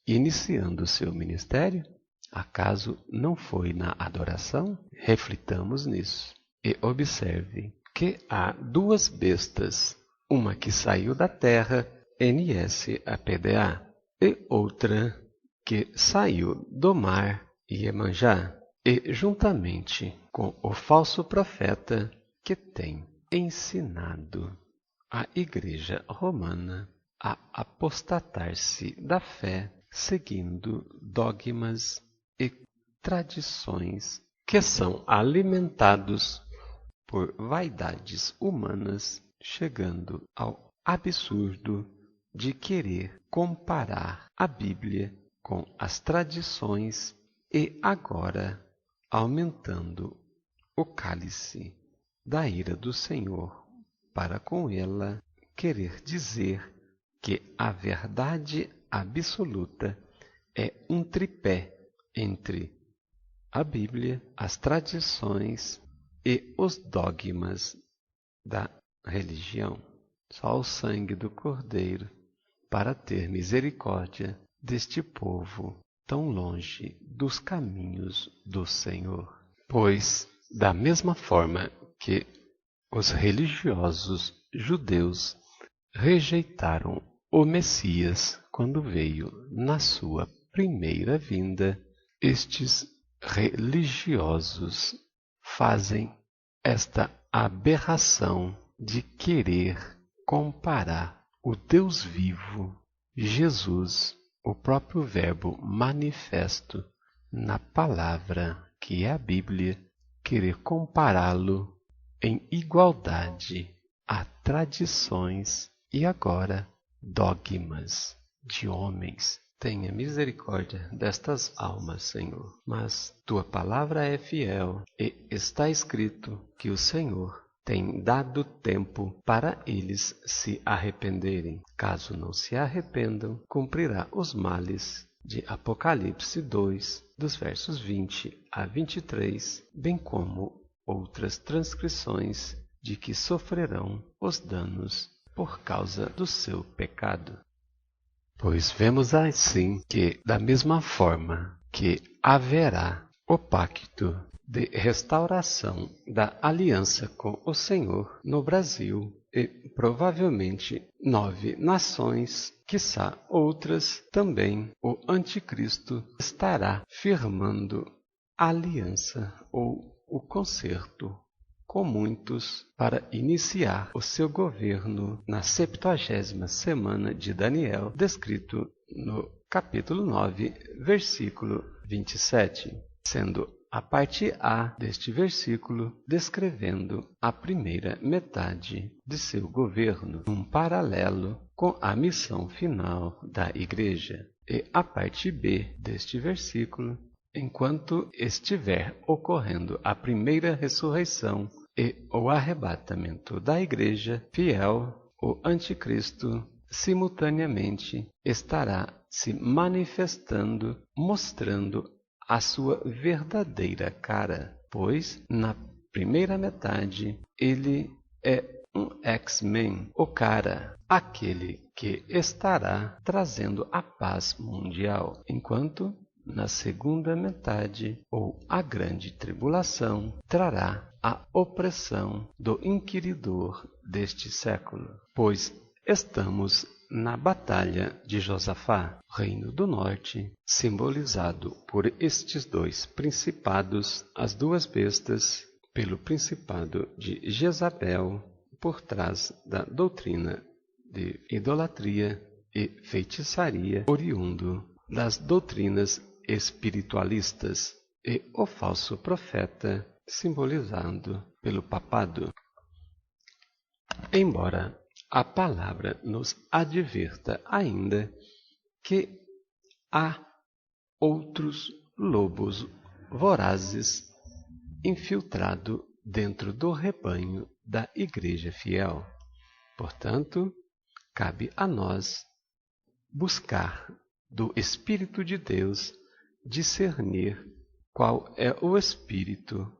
iniciando o seu ministério? Acaso não foi na adoração? Reflitamos nisso e observe que há duas bestas, uma que saiu da terra, NSAPDA, e outra que saiu do mar, Iemanjá, e juntamente com o falso profeta que tem ensinado a Igreja Romana a apostatar-se da fé, seguindo dogmas e tradições que são alimentados por vaidades humanas, chegando ao absurdo de querer comparar a Bíblia com as tradições e agora aumentando o cálice da ira do Senhor para com ela querer dizer que a verdade absoluta é um tripé entre a Bíblia, as tradições e os dogmas da religião. Só o sangue do Cordeiro para ter misericórdia deste povo tão longe dos caminhos do Senhor. Pois, da mesma forma que os religiosos judeus rejeitaram o Messias quando veio na sua primeira vinda, estes religiosos fazem esta aberração de querer comparar o Deus vivo, Jesus, o próprio Verbo manifesto na palavra que é a Bíblia, querer compará-lo em igualdade a tradições e agora dogmas de homens. Tenha misericórdia destas almas, Senhor. Mas tua palavra é fiel e está escrito que o Senhor tem dado tempo para eles se arrependerem. Caso não se arrependam, cumprirá os males de Apocalipse 2, dos versos 20 a 23, bem como outras transcrições de que sofrerão os danos por causa do seu pecado. Pois vemos assim que, da mesma forma que haverá o pacto de restauração da aliança com o Senhor no Brasil e provavelmente 9 nações, quiçá outras também, o Anticristo estará firmando a aliança ou o concerto com muitos para iniciar o seu governo na 70ª semana de Daniel, descrito no capítulo 9, versículo 27, sendo a parte A deste versículo descrevendo a primeira metade de seu governo, um paralelo com a missão final da Igreja, e a parte B deste versículo, enquanto estiver ocorrendo a primeira ressurreição e o arrebatamento da Igreja fiel, o Anticristo simultaneamente estará se manifestando, mostrando a sua verdadeira cara, pois na primeira metade ele é um X-Men, o cara, aquele que estará trazendo a paz mundial, enquanto na segunda metade, ou a grande tribulação, trará a opressão do inquiridor deste século, pois estamos na batalha de Josafá, reino do norte, simbolizado por estes dois principados, as duas bestas, pelo principado de Jezabel, por trás da doutrina de idolatria e feitiçaria, oriundo das doutrinas espiritualistas, e o falso profeta, simbolizado pelo papado. Embora a palavra nos adverta ainda que há outros lobos vorazes infiltrado dentro do rebanho da Igreja fiel. Portanto, cabe a nós buscar do Espírito de Deus discernir qual é o espírito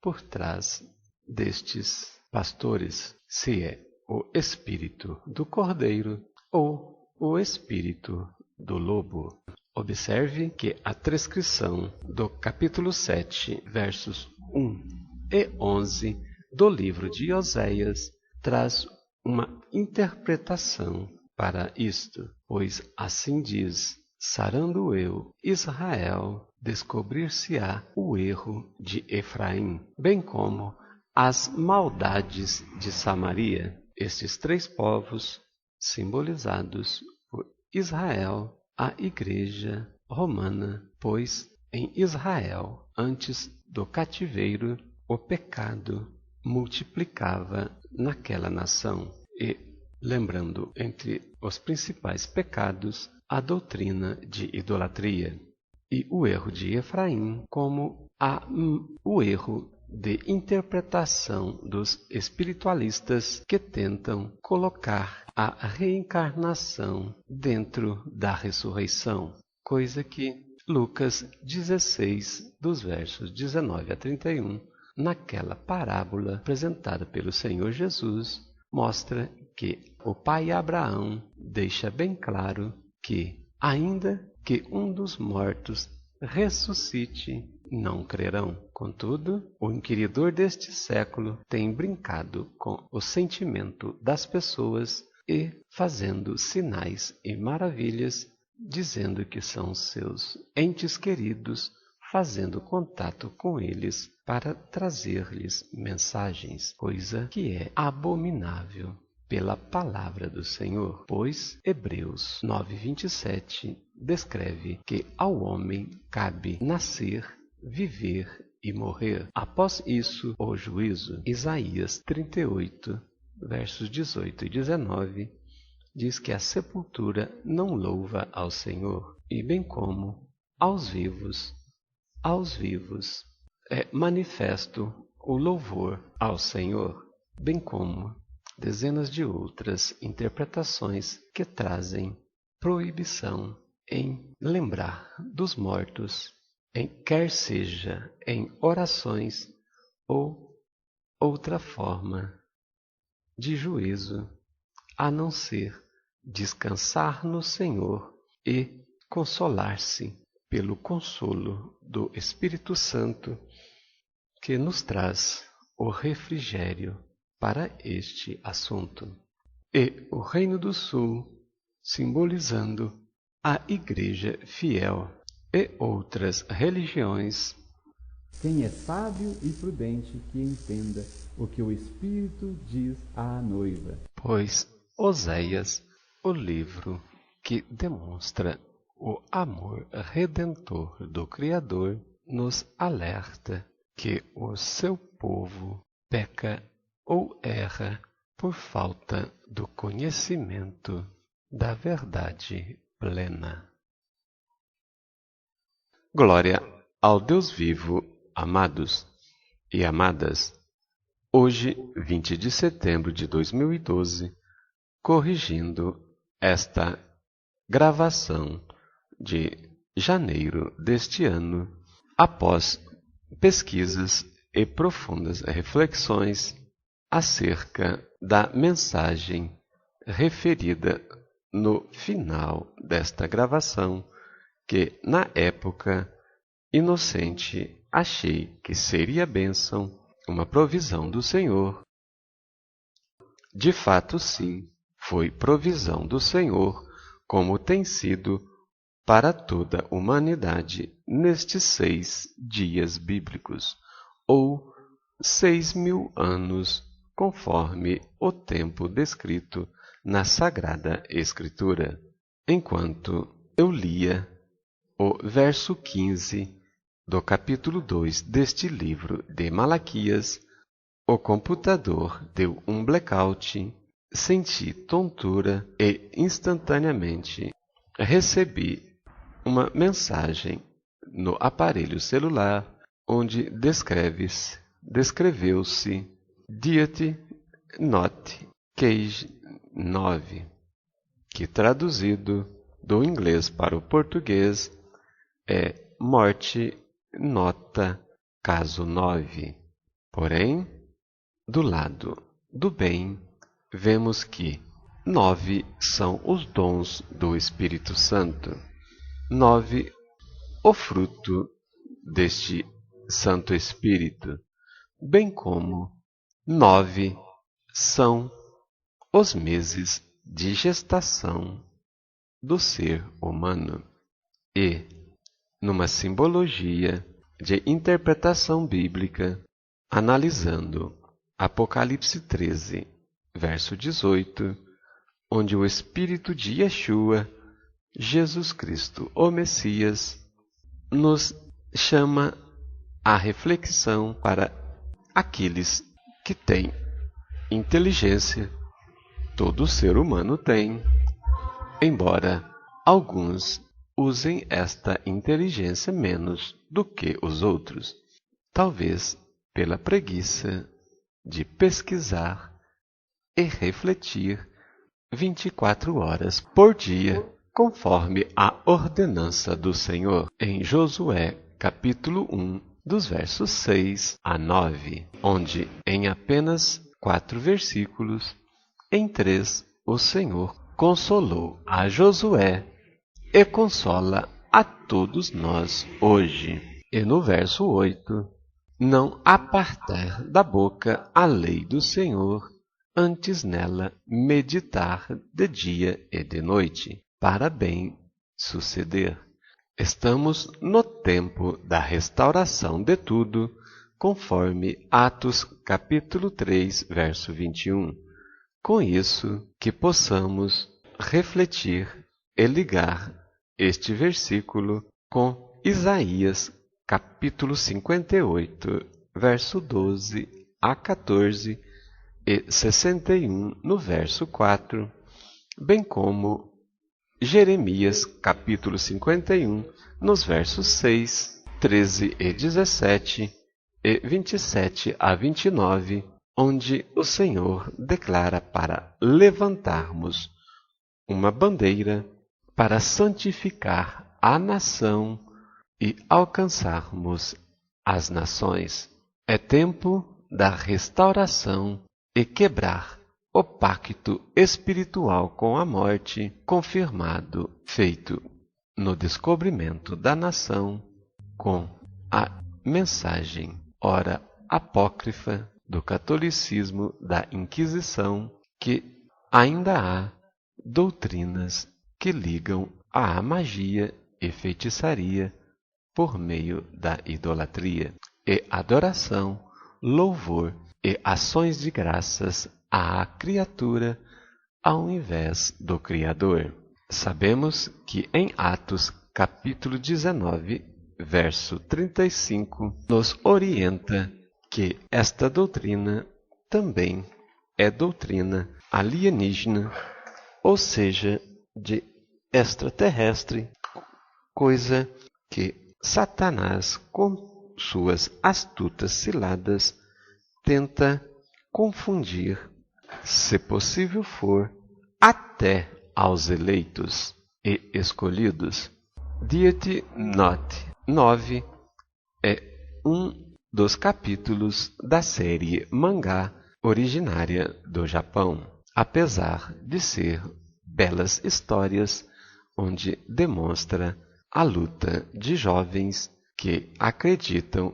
por trás destes pastores, se é o espírito do cordeiro ou o espírito do lobo. Observe que a transcrição do capítulo 7, versos 1 e 11 do livro de Oséias traz uma interpretação para isto, pois assim diz: sarando eu, Israel, descobrir-se-á o erro de Efraim, bem como as maldades de Samaria. Estes três povos, simbolizados por Israel, a Igreja romana, pois em Israel, antes do cativeiro, o pecado multiplicava naquela nação. E, lembrando, entre os principais pecados, a doutrina de idolatria e o erro de Efraim, como o erro de interpretação dos espiritualistas que tentam colocar a reencarnação dentro da ressurreição, coisa que Lucas 16, dos versos 19 a 31, naquela parábola apresentada pelo Senhor Jesus, mostra que o pai Abraão deixa bem claro que, ainda que um dos mortos ressuscite, não crerão. Contudo, o inquiridor deste século tem brincado com o sentimento das pessoas e fazendo sinais e maravilhas, dizendo que são seus entes queridos, fazendo contato com eles para trazer-lhes mensagens, coisa que é abominável pela palavra do Senhor, pois Hebreus 9:27 descreve que ao homem cabe nascer, viver e morrer. Após isso, o juízo. Isaías 38, versos 18 e 19, diz que a sepultura não louva ao Senhor, e bem como aos vivos é manifesto o louvor ao Senhor, bem como dezenas de outras interpretações que trazem proibição em lembrar dos mortos, quer seja em orações ou outra forma de juízo, a não ser descansar no Senhor e consolar-se pelo consolo do Espírito Santo, que nos traz o refrigério para este assunto. E o Reino do Sul, simbolizando a Igreja fiel e outras religiões. Quem é sábio e prudente que entenda o que o Espírito diz à noiva. Pois Oséias, o livro que demonstra o amor redentor do Criador, nos alerta que o seu povo peca ou erra por falta do conhecimento da verdade plena. Glória ao Deus vivo, amados e amadas. Hoje, 20 de setembro de 2012, corrigindo esta gravação de janeiro deste ano, após pesquisas e profundas reflexões acerca da mensagem referida no final desta gravação, que na época inocente achei que seria bênção, uma provisão do Senhor. De fato, sim, foi provisão do Senhor, como tem sido para toda a humanidade nestes 6 dias bíblicos, ou 6.000 anos, conforme o tempo descrito na Sagrada Escritura. Enquanto eu lia o verso 15 do capítulo 2 deste livro de Malaquias, o computador deu um blackout, senti tontura e instantaneamente recebi uma mensagem no aparelho celular onde descreveu-se Deity Not Cage 9, que traduzido do inglês para o português é Morte Nota Caso 9. Porém, do lado do bem, vemos que 9 são os dons do Espírito Santo. 9, o fruto deste Santo Espírito, bem como 9 são os meses de gestação do ser humano. E, numa simbologia de interpretação bíblica, analisando Apocalipse 13, verso 18, onde o Espírito de Yeshua, Jesus Cristo, o Messias, nos chama à reflexão para aqueles que têm inteligência. Todo ser humano tem, embora alguns usem esta inteligência menos do que os outros, talvez pela preguiça de pesquisar e refletir 24 horas por dia, conforme a ordenança do Senhor, em Josué, capítulo 1, dos versos 6 a 9, onde, em apenas 4 versículos, em 3, o Senhor consolou a Josué e consola a todos nós hoje. E no verso 8, não apartar da boca a lei do Senhor, antes nela meditar de dia e de noite, para bem suceder. Estamos no tempo da restauração de tudo, conforme Atos capítulo 3, verso 21. Com isso, que possamos refletir e ligar este versículo com Isaías capítulo 58, verso 12 a 14 e 61 no verso 4, bem como Jeremias capítulo 51 nos versos 6, 13 e 17 e 27 a 29, onde o Senhor declara para levantarmos uma bandeira para santificar a nação e alcançarmos as nações. É tempo da restauração e quebrar o pacto espiritual com a morte, confirmado, feito no descobrimento da nação, com a mensagem, ora apócrifa, do catolicismo da Inquisição, que ainda há doutrinas que ligam à magia e feitiçaria por meio da idolatria e adoração, louvor e ações de graças à criatura ao invés do Criador. Sabemos que em Atos capítulo 19, verso 35, nos orienta que esta doutrina também é doutrina alienígena, ou seja, de extraterrestre, coisa que Satanás, com suas astutas ciladas, tenta confundir, se possível for, até aos eleitos e escolhidos. Deity Not 9 é um dos capítulos da série mangá originária do Japão, apesar de ser belas histórias onde demonstra a luta de jovens que acreditam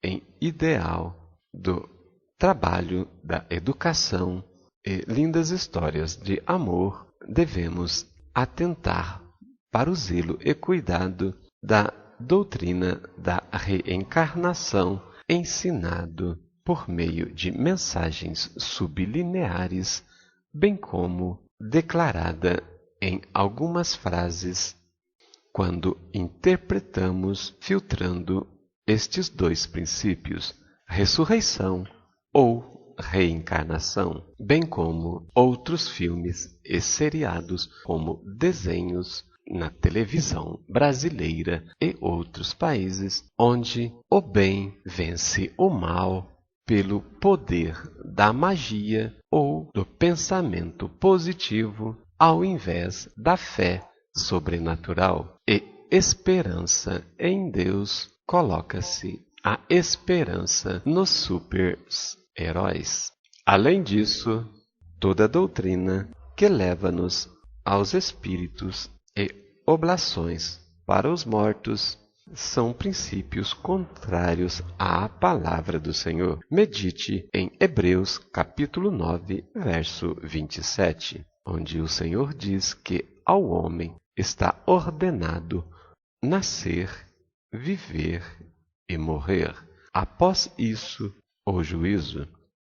em ideal do trabalho, da educação e lindas histórias de amor, devemos atentar para o zelo e cuidado da doutrina da reencarnação ensinado por meio de mensagens subliminares, bem como declarada em algumas frases quando interpretamos filtrando estes dois princípios, ressurreição ou reencarnação, bem como outros filmes e seriados como desenhos na televisão brasileira e outros países, onde o bem vence o mal pelo poder da magia ou do pensamento positivo, ao invés da fé sobrenatural e esperança em Deus, coloca-se a esperança nos super-heróis. Além disso, toda doutrina que leva-nos aos espíritos e oblações para os mortos são princípios contrários à palavra do Senhor. Medite em Hebreus capítulo 9, verso 27, onde o Senhor diz que ao homem está ordenado nascer, viver e morrer. Após isso, o juízo.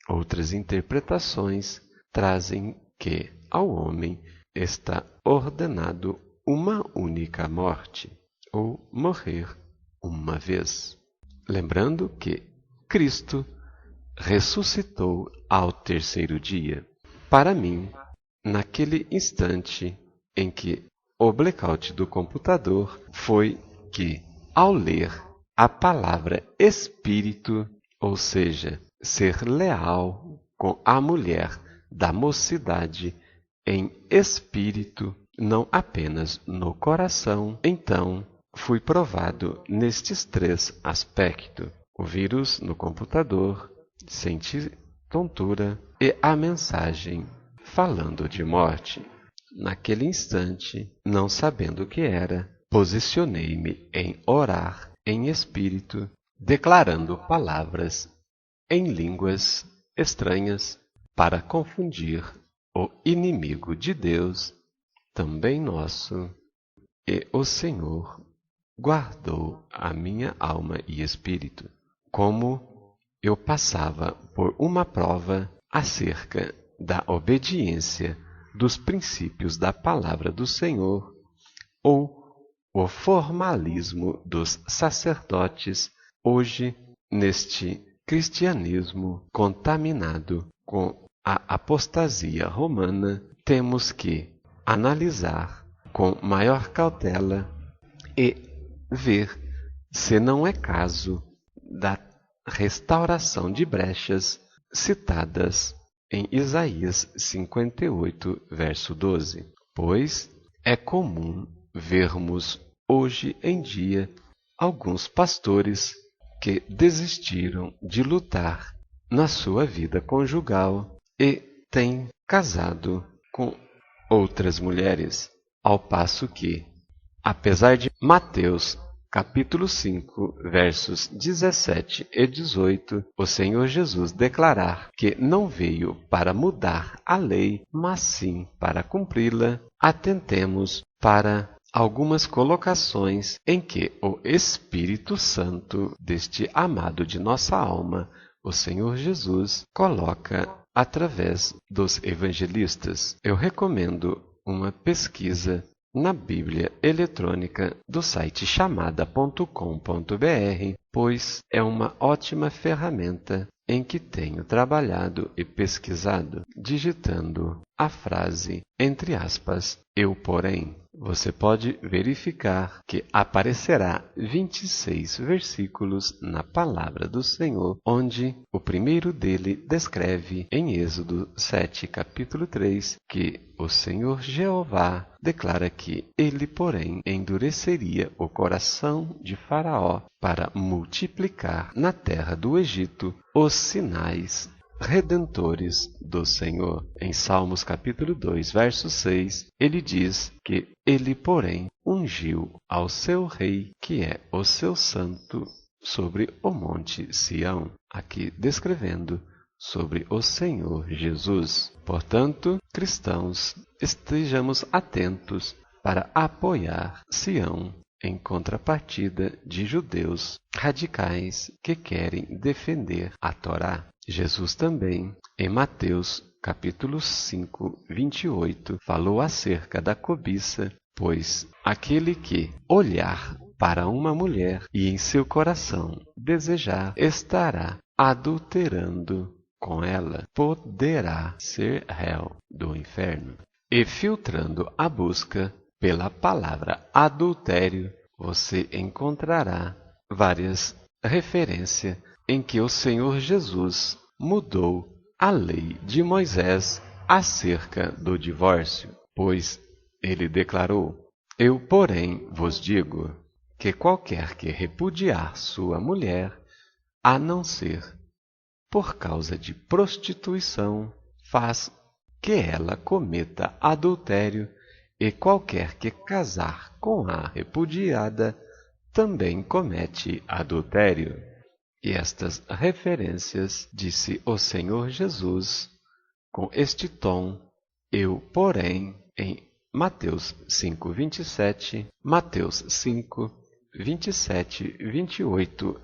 Outras interpretações trazem que ao homem está ordenado uma única morte, ou morrer uma vez. Lembrando que Cristo ressuscitou ao terceiro dia. Para mim, naquele instante em que o blackout do computador foi que, ao ler a palavra espírito, ou seja, ser leal com a mulher da mocidade em espírito, não apenas no coração, então fui provado nestes três aspectos: o vírus no computador, senti tontura e a mensagem falando de morte. Naquele instante, não sabendo o que era, posicionei-me em orar em espírito, declarando palavras em línguas estranhas para confundir o inimigo de Deus, também nosso, e o Senhor guardou a minha alma e espírito. Como eu passava por uma prova acerca da obediência dos princípios da palavra do Senhor, ou o formalismo dos sacerdotes, hoje, neste cristianismo contaminado com a apostasia romana, temos que analisar com maior cautela e ver se não é caso da restauração de brechas citadas em Isaías 58, verso 12. Pois é comum vermos hoje em dia alguns pastores que desistiram de lutar na sua vida conjugal e têm casado com outras mulheres, ao passo que, apesar de Mateus capítulo 5, versos 17 e 18, o Senhor Jesus declarar que não veio para mudar a lei, mas sim para cumpri-la, atentemos para algumas colocações em que o Espírito Santo deste amado de nossa alma, o Senhor Jesus, coloca através dos evangelistas. Eu recomendo uma pesquisa na Bíblia eletrônica do site chamada.com.br, pois é uma ótima ferramenta em que tenho trabalhado e pesquisado, digitando a frase, entre aspas, eu porém. Você pode verificar que aparecerá 26 versículos na palavra do Senhor, onde o primeiro dele descreve em Êxodo 7, capítulo 3, que o Senhor Jeová declara que ele, porém, endureceria o coração de Faraó para multiplicar na terra do Egito os sinais redentores do Senhor. Em Salmos capítulo 2, verso 6, ele diz que ele, porém, ungiu ao seu rei, que é o seu santo, sobre o monte Sião, aqui descrevendo sobre o Senhor Jesus. Portanto, cristãos, estejamos atentos para apoiar Sião em contrapartida de judeus radicais que querem defender a Torá. Jesus também, em Mateus capítulo 5, 28, falou acerca da cobiça, pois aquele que olhar para uma mulher e em seu coração desejar, estará adulterando com ela, poderá ser réu do inferno. E filtrando a busca pela palavra adultério, você encontrará várias referências em que o Senhor Jesus mudou a lei de Moisés acerca do divórcio, pois ele declarou: Eu, porém, vos digo que qualquer que repudiar sua mulher, a não ser por causa de prostituição, faz que ela cometa adultério, e qualquer que casar com a repudiada também comete adultério. E estas referências disse o Senhor Jesus com este tom: Eu, porém, em Mateus 5:27, Mateus 5, 27, 28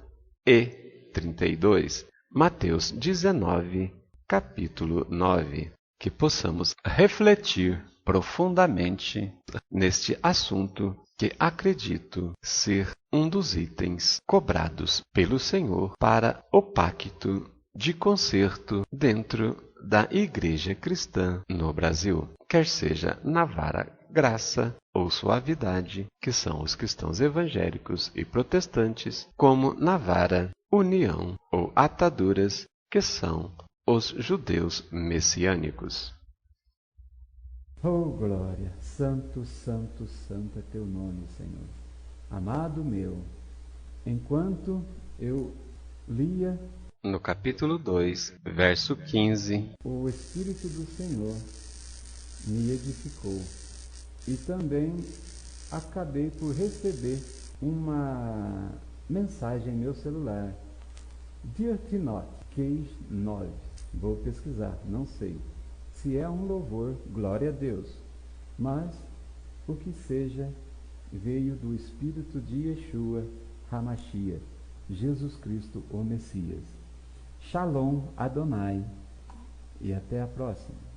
e 32, Mateus 19, capítulo 9. Que possamos refletir profundamente neste assunto, que acredito ser um dos itens cobrados pelo Senhor para o pacto de conserto dentro da Igreja Cristã no Brasil, quer seja na vara graça ou suavidade, que são os cristãos evangélicos e protestantes, como na vara união ou ataduras, que são os judeus messiânicos. Oh, glória! Santo, santo, santo é teu nome, Senhor. Amado meu, enquanto eu lia no capítulo 2, verso 15, o Espírito do Senhor me edificou, e também acabei por receber uma mensagem em meu celular. Dear Tinote, Case 9. Vou pesquisar, não sei se é um louvor, glória a Deus, mas o que seja, veio do Espírito de Yeshua HaMashiach, Jesus Cristo, o Messias. Shalom Adonai, e até a próxima.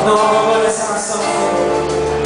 Não abandone essa nação, Senhor.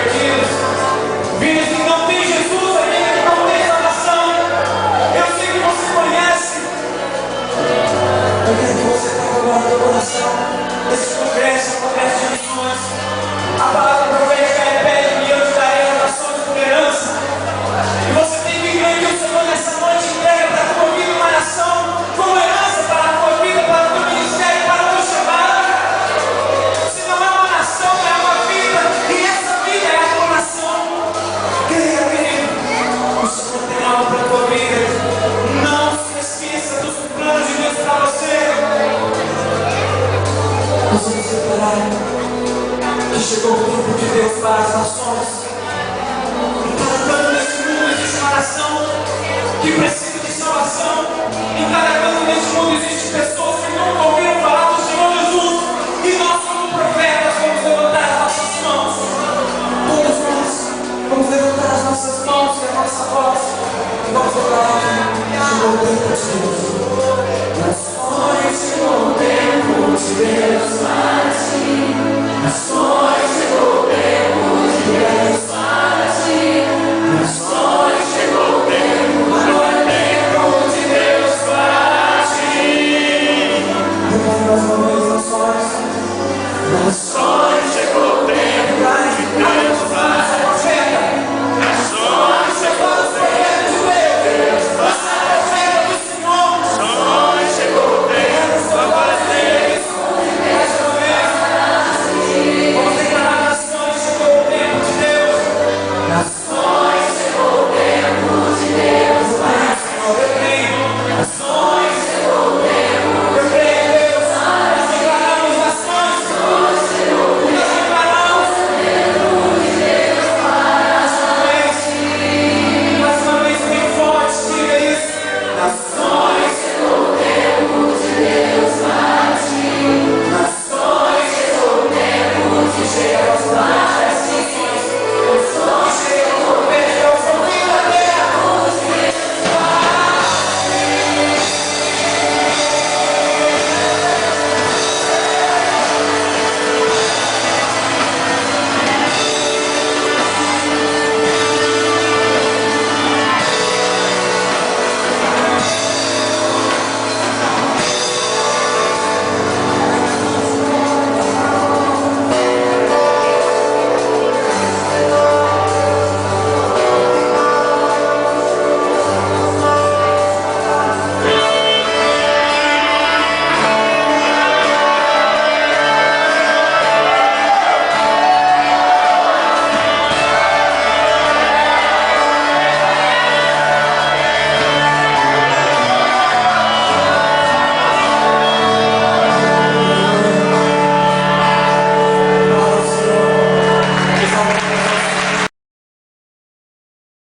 perdidos, vidas que não tem Jesus ainda, que não tem salvação. Eu sei que você conhece. Eu quero que você traga agora no teu coração esse congresso de missões. A palavra profética é pede e eu te darei oração de esperança. E você tem que crer que o Senhor nessa noite entrega para a tua vida uma nação como herança para a tua vida, para o teu ministério, para o teu chamado. Se não é uma nação, é uma vida, e essa vida é a tua nação. Creia, querido, o Senhor tem algo para a tua vida. Não se esqueça dos planos de Deus para você. Nós vamos declarar que chegou o tempo de Deus para as nações. Em cada canto desse mundo existe uma nação que precisa de salvação. Em cada canto desse mundo existem pessoas que nunca ouviram falar do Senhor Jesus. E nós, como profetas, vamos levantar as nossas mãos. Todos nós vamos levantar as nossas mãos e a nossa voz. E vamos declarar que chegou o tempo de Deus. Nações, chegou o tempo de Deus para ti. Nações,